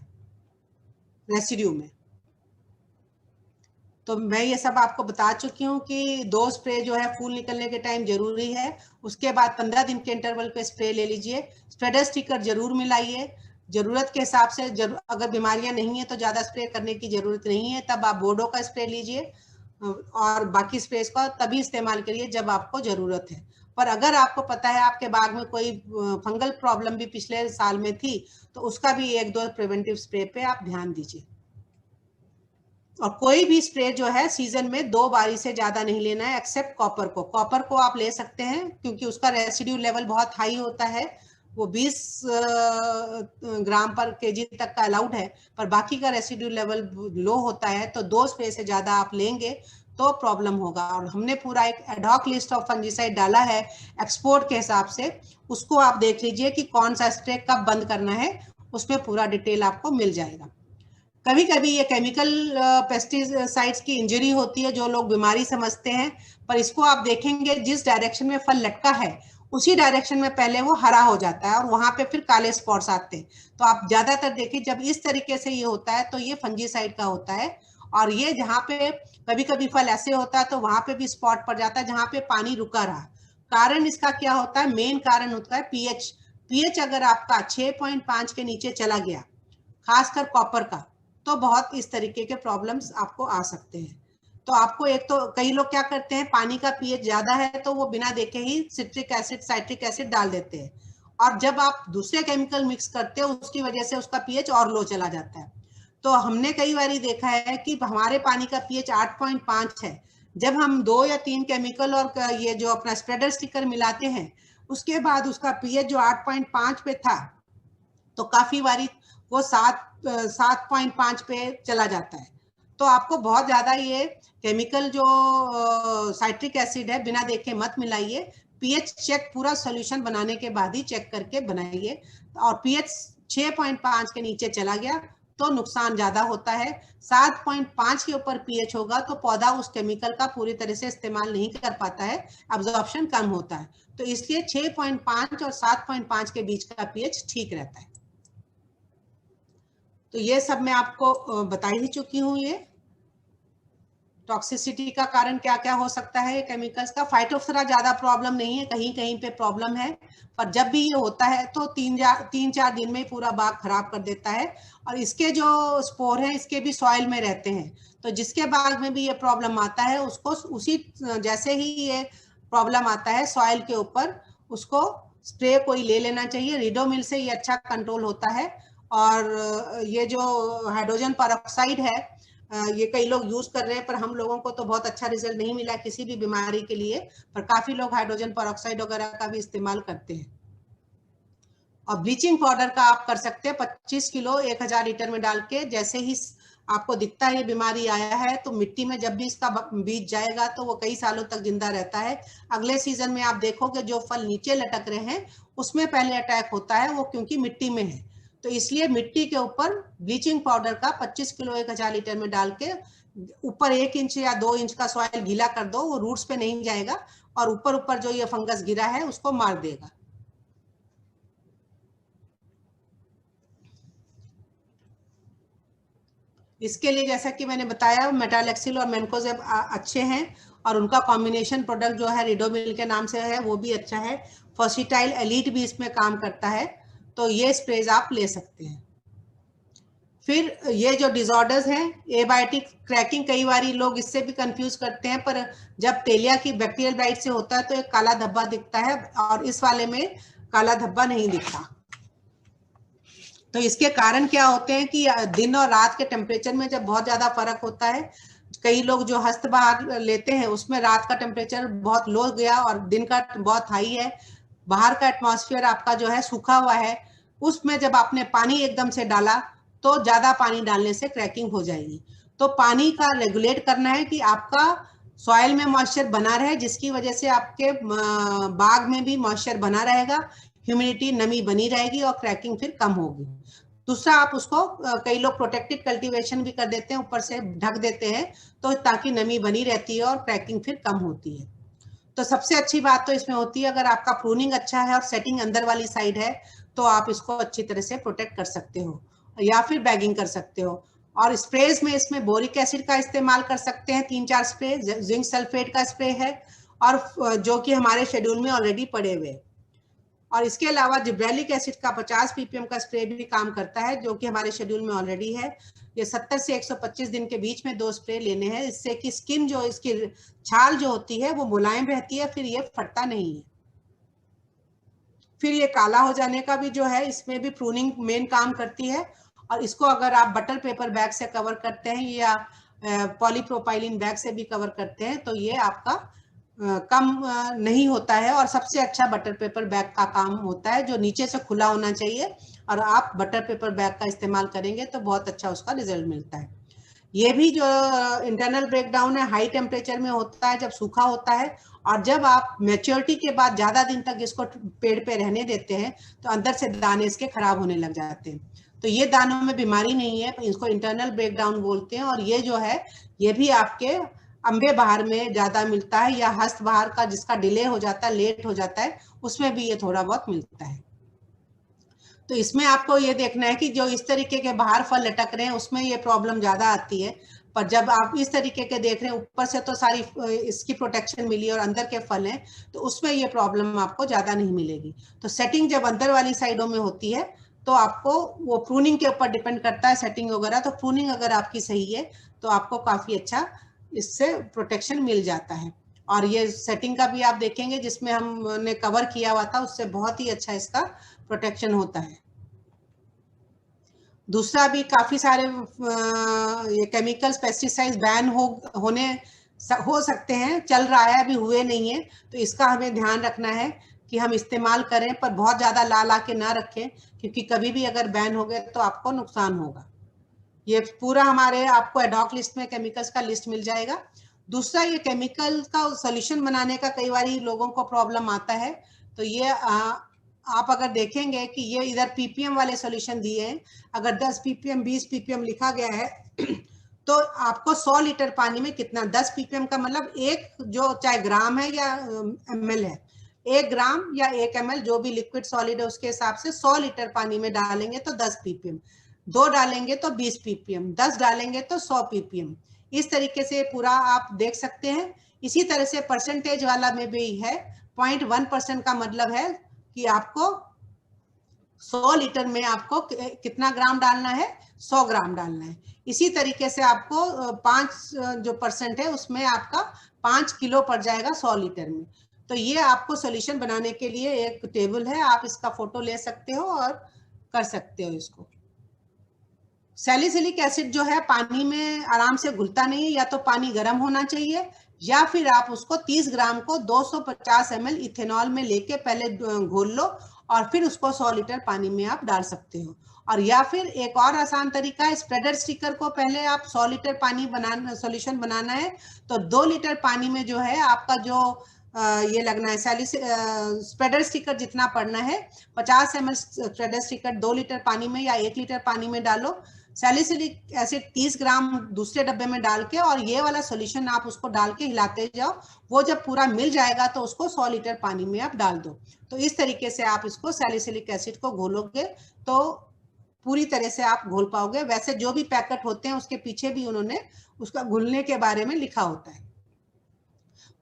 रेसिड्यू में। तो मैं ये सब आपको बता चुकी हूँ कि 2 स्प्रे जो है फूल निकलने के टाइम जरूरी है। उसके बाद 15 दिन के इंटरवल पे स्प्रे ले लीजिए। स्प्रेडर स्टिकर जरूर मिलाइए। जरूरत के हिसाब से अगर बीमारियां नहीं है तो ज्यादा स्प्रे करने की जरूरत नहीं है, तब आप बोर्डो का स्प्रे लीजिए और बाकी स्प्रे का तभी इस्तेमाल करिए जब आपको जरूरत है। पर अगर आपको पता है आपके बाग में कोई फंगल प्रॉब्लम भी पिछले साल में थी तो उसका भी 1-2 प्रिवेंटिव स्प्रे पे आप ध्यान दीजिए। और कोई भी स्प्रे जो है सीजन में 2 बारी से ज्यादा नहीं लेना है, एक्सेप्ट कॉपर को। कॉपर को आप ले सकते हैं क्योंकि उसका रेसिड्यू लेवल बहुत हाई होता है, वो 20 ग्राम पर केजी तक का अलाउड है, पर बाकी का रेसिड्यू लेवल लो होता है। तो 2 स्प्रे से ज्यादा आप लेंगे तो प्रॉब्लम होगा। और हमने पूरा एक एडहॉक लिस्ट ऑफ फंजीसाइड डाला है एक्सपोर्ट के हिसाब से, उसको आप देख लीजिए कि कौन सा स्प्रे कब बंद करना है, उसमें पूरा डिटेल आपको मिल जाएगा। कभी कभी ये केमिकल पेस्टिसाइड्स की इंजरी होती है जो लोग बीमारी समझते हैं, पर इसको आप देखेंगे जिस डायरेक्शन में फल लटका है उसी डायरेक्शन में पहले वो हरा हो जाता है और वहां पे फिर काले स्पॉट्स आते हैं। तो आप ज्यादातर देखिए जब इस तरीके से ये होता है तो ये फंजीसाइड का होता है। और ये जहाँ पे कभी कभी फल ऐसे होता है तो वहां पे भी स्पॉट पड़ जाता है जहाँ पे पानी रुका रहा। कारण इसका क्या होता है? मेन कारण होता है पीएच। पीएच अगर आपका 6.5 के नीचे चला गया, खासकर कॉपर का, तो बहुत इस तरीके के प्रॉब्लम्स आपको आ सकते हैं। तो आपको एक तो कई लोग क्या करते हैं, पानी का पीएच ज्यादा है तो वो बिना देखे ही सिट्रिक एसिड साइट्रिक एसिड डाल देते हैं, और जब आप दूसरे केमिकल मिक्स करते हो उसकी वजह से उसका पीएच और लो चला जाता है। तो हमने कई बार देखा है कि हमारे पानी का पीएच 8.5 है, जब हम 2 या 3 केमिकल और ये जो अपना स्प्रेडर स्टिकर मिलाते हैं उसके बाद उसका पीएच जो 8.5 पे था तो काफी बारी वो 7.5 पे चला जाता है। तो आपको बहुत ज्यादा ये केमिकल जो साइट्रिक एसिड है बिना देखे मत मिलाइए। पीएच चेक पूरा सॉल्यूशन बनाने के बाद ही चेक करके बनाइए। और पीएच 6.5 के नीचे चला गया तो नुकसान ज्यादा होता है। 7.5 के ऊपर पीएच होगा तो पौधा उस केमिकल का पूरी तरह से इस्तेमाल नहीं कर पाता है, एब्जॉर्प्शन कम होता है। तो इसलिए 6.5 और 7.5 के बीच का पीएच ठीक रहता है। तो ये सब मैं आपको बता ही चुकी हूँ। ये टॉक्सिसिटी का कारण क्या क्या हो सकता है केमिकल्स का। फाइटोप्थोरा ज्यादा प्रॉब्लम नहीं है, कहीं कहीं पे प्रॉब्लम है, पर जब भी ये होता है तो 3-4 दिन में पूरा बाग खराब कर देता है। और इसके जो स्पोर हैं इसके भी सॉइल में रहते हैं, तो जिसके बाग में भी ये प्रॉब्लम आता है उसको उसी जैसे ही ये प्रॉब्लम आता है सॉइल के ऊपर उसको स्प्रे कोई ले लेना चाहिए। रिडोमिल से ये अच्छा कंट्रोल होता है। और ये जो हाइड्रोजन परऑक्साइड है ये कई लोग यूज कर रहे हैं, पर हम लोगों को तो बहुत अच्छा रिजल्ट नहीं मिला किसी भी बीमारी के लिए, पर काफी लोग हाइड्रोजन परऑक्साइड वगैरह का भी इस्तेमाल करते हैं। और ब्लीचिंग पाउडर का आप कर सकते हैं 25 किलो 1000 लीटर में डाल के। जैसे ही आपको दिखता है ये बीमारी आया है तो मिट्टी में जब भी इसका बीज जाएगा तो वो कई सालों तक जिंदा रहता है। अगले सीजन में आप देखोगे जो फल नीचे लटक रहे हैं उसमें पहले अटैक होता है, वो क्योंकि मिट्टी में है। तो इसलिए मिट्टी के ऊपर ब्लीचिंग पाउडर का 25 किलो 1000 लीटर में डाल के ऊपर 1 इंच या 2 इंच का सॉइल गीला कर दो, वो रूट्स पे नहीं जाएगा और ऊपर ऊपर जो ये फंगस गिरा है उसको मार देगा। इसके लिए जैसा कि मैंने बताया मेटालेक्सिल और मैनकोजेब अच्छे हैं, और उनका कॉम्बिनेशन प्रोडक्ट जो है रिडोमिल के नाम से है वो भी अच्छा है। फर्सिटाइल एलीट भी इसमें काम करता है, तो ये स्प्रेज आप ले सकते हैं। फिर ये जो डिसऑर्डर्स हैं एबायोटिक क्रैकिंग, कई बार लोग इससे भी कंफ्यूज करते हैं, पर जब तेलिया की बैक्टीरियल बाइट से होता है तो एक काला धब्बा दिखता है और इस वाले में काला धब्बा नहीं दिखता। तो इसके कारण क्या होते हैं कि दिन और रात के टेम्परेचर में जब बहुत ज्यादा फर्क होता है, कई लोग जो हस्तबहार लेते हैं उसमें रात का टेम्परेचर बहुत लो गया और दिन का बहुत हाई है, बाहर का एटमॉस्फेयर आपका जो है सूखा हुआ है, उसमें जब आपने पानी एकदम से डाला तो ज्यादा पानी डालने से क्रैकिंग हो जाएगी। तो पानी का रेगुलेट करना है कि आपका सॉइल में मॉइस्चर बना रहे, जिसकी वजह से आपके बाग में भी मॉइस्चर बना रहेगा, ह्यूमिडिटी नमी बनी रहेगी और क्रैकिंग फिर कम होगी। दूसरा, आप उसको कई लोग प्रोटेक्टेड कल्टीवेशन भी कर देते हैं, ऊपर से ढक देते हैं, तो ताकि नमी बनी रहती है और क्रैकिंग फिर कम होती है। तो सबसे अच्छी बात तो इसमें होती है, अगर आपका प्रूनिंग अच्छा है और सेटिंग अंदर वाली साइड है तो आप इसको अच्छी तरह से प्रोटेक्ट कर सकते हो या फिर बैगिंग कर सकते हो। और स्प्रेज में इसमें बोरिक एसिड का इस्तेमाल कर सकते हैं, 3-4 स्प्रे, जिंक सल्फेट का स्प्रे है, और जो कि हमारे शेड्यूल में ऑलरेडी पड़े हुए। और इसके अलावा जिब्रेलिक एसिड का 50 ppm का स्प्रे भी काम करता है, जो कि हमारे शेड्यूल में ऑलरेडी है। ये 70 से 125 दिन के बीच में 2 स्प्रे लेने हैं, इससे कि स्किन जो इसकी छाल जो होती है वो मुलायम रहती है, फिर ये फटता नहीं है। फिर ये काला हो जाने का भी जो है, इसमें भी प्रूनिंग मेन काम करती है। और इसको अगर आप बटर पेपर बैग से कवर करते हैं या पॉलीप्रोपाइलिन बैग से भी कवर करते हैं तो ये आपका कम नहीं होता है। और सबसे अच्छा बटर पेपर बैग का काम होता है, जो नीचे से खुला होना चाहिए, और आप बटर पेपर बैग का इस्तेमाल करेंगे तो बहुत अच्छा उसका रिजल्ट मिलता है। ये भी जो इंटरनल ब्रेकडाउन है हाई टेम्परेचर में होता है, जब सूखा होता है, और जब आप मैच्योरिटी के बाद ज्यादा दिन तक इसको पेड़ पे रहने देते हैं तो अंदर से दाने इसके खराब होने लग जाते हैं। तो ये दानों में बीमारी नहीं है, इसको इंटरनल ब्रेकडाउन बोलते हैं। और ये जो है, ये भी आपके अंबे बहार में ज्यादा मिलता है, या हस्त बहार का जिसका डिले हो जाता है, लेट हो जाता है, उसमें भी ये थोड़ा बहुत मिलता है। तो इसमें आपको ये देखना है कि जो इस तरीके के बाहर फल लटक रहे हैं उसमें ये प्रॉब्लम ज्यादा आती है, पर जब आप इस तरीके के देख रहे हैं, ऊपर से तो सारी इसकी प्रोटेक्शन मिली और अंदर के फल हैं, तो उसमें ये प्रॉब्लम आपको ज्यादा नहीं मिलेगी। तो सेटिंग जब अंदर वाली साइडों में होती है तो आपको वो प्रूनिंग के ऊपर डिपेंड करता है सेटिंग वगैरह। तो प्रूनिंग अगर आपकी सही है तो आपको काफी अच्छा इससे प्रोटेक्शन मिल जाता है। और ये सेटिंग का भी आप देखेंगे जिसमें हमने कवर किया हुआ था, उससे बहुत ही अच्छा इसका प्रोटेक्शन होता है। दूसरा भी काफी सारे ये केमिकल्स, पेस्टिसाइड्स बैन हो सकते हैं, चल रहा है, अभी हुए नहीं है, तो इसका हमें ध्यान रखना है कि हम इस्तेमाल करें, पर बहुत ज्यादा ला के ना रखें, क्योंकि कभी भी अगर बैन हो गए तो आपको नुकसान होगा। ये पूरा हमारे आपको एडॉक लिस्ट में केमिकल्स का लिस्ट मिल जाएगा। दूसरा, ये केमिकल का सोल्यूशन बनाने का कई बार लोगों को प्रॉब्लम आता है। तो ये आप अगर देखेंगे कि ये इधर पीपीएम वाले सोल्यूशन दिए हैं, अगर 10 ppm 20 ppm लिखा गया है तो आपको 100 लीटर पानी में कितना, 10 ppm का मतलब एक, जो चाहे ग्राम है या ml है, 1 ग्राम या 1 ml जो भी लिक्विड सॉलिड है उसके हिसाब से 100 लीटर पानी में डालेंगे तो 10 ppm, 2 डालेंगे तो 20 ppm, 10 डालेंगे तो 100 ppm। इस तरीके से पूरा आप देख सकते हैं। इसी तरह से परसेंटेज वाला में भी है, 0.1% का मतलब है कि आपको 100 लीटर में आपको कितना ग्राम डालना है, 100 ग्राम डालना है। इसी तरीके से आपको 5 जो % है उसमें आपका 5 किलो पड़ जाएगा 100 लीटर में। तो ये आपको सोल्यूशन बनाने के लिए एक टेबल है, आप इसका फोटो ले सकते हो और कर सकते हो इसको। सैलिसिलिक एसिड जो है पानी में आराम से घुलता नहीं है, या तो पानी गर्म होना चाहिए, या फिर आप उसको 30 ग्राम को 250 ml इथेनॉल में लेके पहले घोल लो और फिर उसको 100 लीटर पानी में आप डाल सकते हो। और या फिर एक और आसान तरीका है, स्प्रेडर स्टिकर को पहले आप 100 लीटर पानी सोल्यूशन बनाना है तो 2 लीटर पानी में जो है आपका जो ये लगना है, स्प्रेडर स्टिकर जितना पड़ना है, 50 ml स्प्रेडर स्टिकर 2 लीटर पानी में या 1 लीटर पानी में डालो, सैलिसिलिक एसिड 30 ग्राम दूसरे डब्बे में डाल के, और ये वाला सॉल्यूशन आप उसको डाल के हिलाते जाओ। वो जब पूरा मिल जाएगा तो उसको 100 लीटर पानी में आप डाल दो। तो इस तरीके से आप इसको सैलिसिलिक एसिड को घोलोगे तो पूरी तरह से आप घोल पाओगे। वैसे जो भी पैकेट होते हैं उसके पीछे भी उन्होंने उसका घुलने के बारे में लिखा होता है।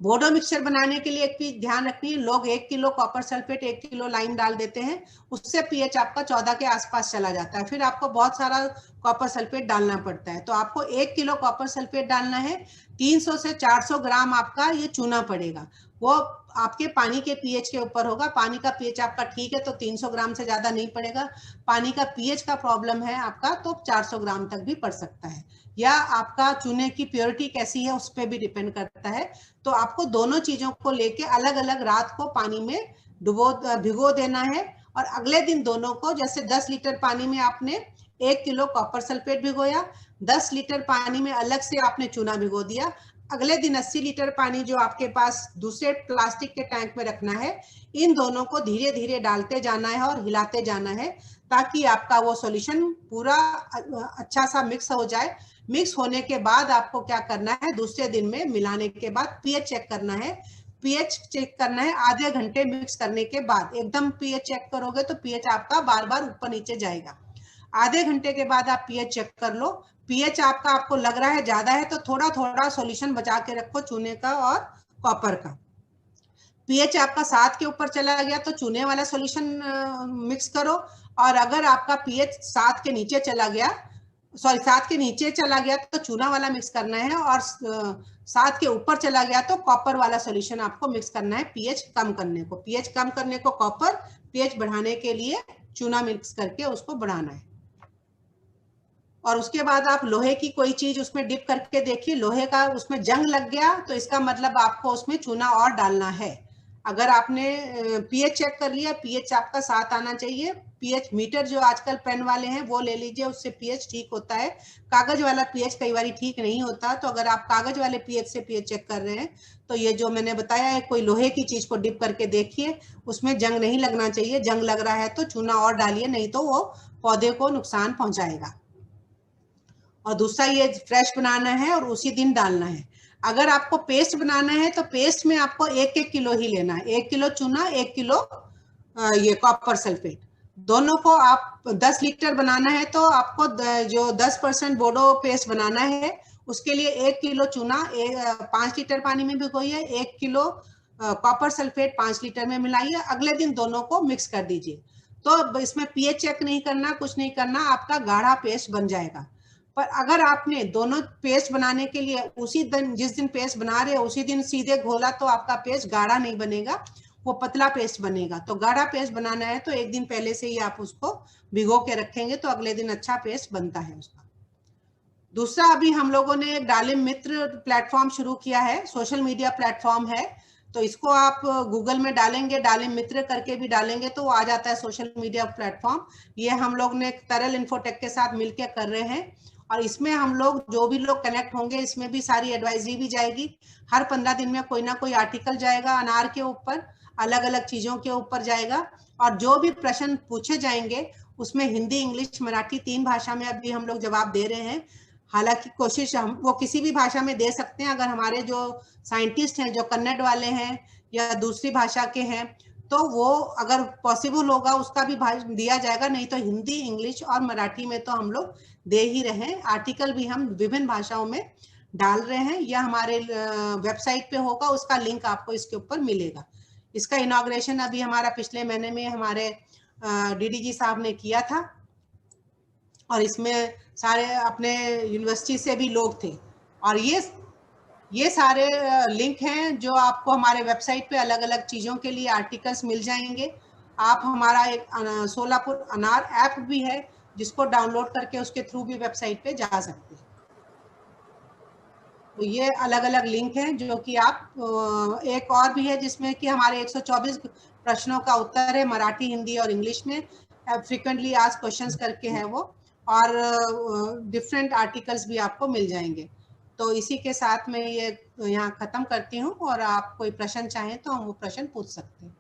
बोडो मिक्सचर बनाने के लिए एक चीज ध्यान रखनी है, लोग 1 kilo copper sulphate 1 kilo lime डाल देते हैं, उससे पीएच आपका 14 के आसपास चला जाता है, फिर आपको बहुत सारा कॉपर सल्फेट डालना पड़ता है। तो आपको 1 किलो कॉपर सल्फेट डालना है, 300 से 400 ग्राम आपका ये चूना पड़ेगा। वो आपके पानी के पीएच के ऊपर होगा। पानी का पीएच आपका ठीक है तो 300 ग्राम से ज्यादा नहीं पड़ेगा। पानी का पीएच का प्रॉब्लम है आपका तो 400 ग्राम तक भी पड़ सकता है, या आपका चूने की प्योरिटी कैसी है उस पर भी डिपेंड करता है। तो आपको दोनों चीजों को लेके अलग अलग रात को पानी में भिगो देना है, और अगले दिन दोनों को, जैसे 10 लीटर पानी में आपने 1 किलो कॉपर सल्फेट भिगोया, 10 लीटर पानी में अलग से आपने चूना भिगो दिया, अगले दिन 80 लीटर पानी जो आपके पास दूसरे प्लास्टिक के टैंक में रखना है, इन दोनों को धीरे धीरे डालते जाना है और हिलाते जाना है, ताकि आपका वो सॉल्यूशन पूरा अच्छा सा मिक्स हो जाए। मिक्स होने के बाद आपको क्या करना है, दूसरे दिन में मिलाने के बाद पीएच चेक करना है। पीएच चेक करना है आधे घंटे मिक्स करने के बाद। एकदम पीएच चेक करोगे तो पीएच आपका बार बार ऊपर नीचे जाएगा। आधे घंटे के बाद आप पीएच चेक कर लो। पीएच आपको लग रहा है ज्यादा है तो थोड़ा थोड़ा सॉल्यूशन बचा के रखो चूने का और कॉपर का। पीएच आपका 7 के ऊपर चला गया तो चूने वाला सॉल्यूशन मिक्स करो, और अगर आपका पीएच 7 के नीचे चला गया, 7 के नीचे चला गया तो चूना वाला मिक्स करना है, और 7 के ऊपर चला गया तो कॉपर वाला सॉल्यूशन आपको मिक्स करना है पीएच कम करने को। पीएच कम करने को कॉपर, पीएच बढ़ाने के लिए चूना मिक्स करके उसको बढ़ाना है। और उसके बाद आप लोहे की कोई चीज उसमें डिप करके देखिए, लोहे का उसमें जंग लग गया तो इसका मतलब आपको उसमें चूना और डालना है। अगर आपने पीएच चेक कर लिया, पीएच आपका 7 आना चाहिए। पीएच मीटर जो आजकल पेन वाले हैं वो ले लीजिए, उससे पीएच ठीक होता है। कागज वाला पीएच कई बार ठीक नहीं होता, तो अगर आप कागज वाले पीएच से पीएच चेक कर रहे हैं तो ये जो मैंने बताया है, कोई लोहे की चीज को डिप करके देखिए, उसमें जंग नहीं लगना चाहिए। जंग लग रहा है तो चूना और डालिए, नहीं तो वो पौधे को नुकसान पहुंचाएगा। और दूसरा ये फ्रेश बनाना है और उसी दिन डालना है। अगर आपको पेस्ट बनाना है तो पेस्ट में आपको 1-1 किलो ही लेना है। 1 किलो चूना, 1 किलो ये कॉपर सल्फेट, दोनों को आप 10 लीटर बनाना है तो आपको जो 10% बोडो पेस्ट बनाना है उसके लिए 1 किलो चूना 5 लीटर पानी में भिगोइए, 1 किलो कॉपर सल्फेट 5 लीटर में मिलाइए, अगले दिन दोनों को मिक्स कर दीजिए। तो इसमें पीएच चेक नहीं करना, कुछ नहीं करना, आपका गाढ़ा पेस्ट बन जाएगा। पर अगर आपने दोनों पेस्ट बनाने के लिए उसी दिन, जिस दिन पेस्ट बना रहे हो उसी दिन सीधे घोला तो आपका पेस्ट गाढ़ा नहीं बनेगा, वो पतला पेस्ट बनेगा। तो गाढ़ा पेस्ट बनाना है तो एक दिन पहले से ही आप उसको भिगो के रखेंगे तो अगले दिन अच्छा पेस्ट बनता है उसका। दूसरा, अभी हम लोगों ने डालिम मित्र प्लेटफॉर्म शुरू किया है, सोशल मीडिया प्लेटफॉर्म है। तो इसको आप गूगल में डालेंगे, डालिम मित्र करके भी डालेंगे तो आ जाता है सोशल मीडिया प्लेटफॉर्म। ये हम लोग ने तरल इन्फोटेक के साथ मिलकर कर रहे हैं, और इसमें हम लोग जो भी लोग कनेक्ट होंगे इसमें भी सारी एडवाइजरी भी जाएगी। हर 15 दिन में कोई ना कोई आर्टिकल जाएगा अनार के ऊपर, अलग अलग चीजों के ऊपर जाएगा, और जो भी प्रश्न पूछे जाएंगे उसमें हिंदी, इंग्लिश, मराठी 3 भाषा में अभी हम लोग जवाब दे रहे हैं। हालांकि कोशिश हम वो किसी भी भाषा में दे सकते हैं, अगर हमारे जो साइंटिस्ट हैं जो कन्नड़ वाले हैं या दूसरी भाषा के हैं तो वो अगर पॉसिबल होगा उसका भी दिया जाएगा, नहीं तो हिंदी, इंग्लिश और मराठी में तो हम लोग दे ही रहे हैं। आर्टिकल भी हम विभिन्न भाषाओं में डाल रहे हैं, या हमारे वेबसाइट पे होगा, उसका लिंक आपको इसके ऊपर मिलेगा। इसका इनॉग्रेशन अभी हमारा पिछले महीने में हमारे डीडीजी साहब ने किया था, और इसमें सारे अपने यूनिवर्सिटी से भी लोग थे। और ये सारे लिंक हैं जो आपको हमारे वेबसाइट पे अलग अलग चीज़ों के लिए आर्टिकल्स मिल जाएंगे। आप हमारा एक सोलापुर अनार ऐप भी है जिसको डाउनलोड करके उसके थ्रू भी वेबसाइट पे जा सकते हैं। तो ये अलग अलग लिंक हैं जो कि आप, एक और भी है जिसमें कि हमारे 124 प्रश्नों का उत्तर है, मराठी, हिंदी और इंग्लिश में, फ्रीक्वेंटली आस्क्ड क्वेश्चंस करके है वो, और डिफरेंट आर्टिकल्स भी आपको मिल जाएंगे। तो इसी के साथ मैं ये यहाँ खत्म करती हूँ, और आप कोई प्रश्न चाहें तो हम वो प्रश्न पूछ सकते हैं।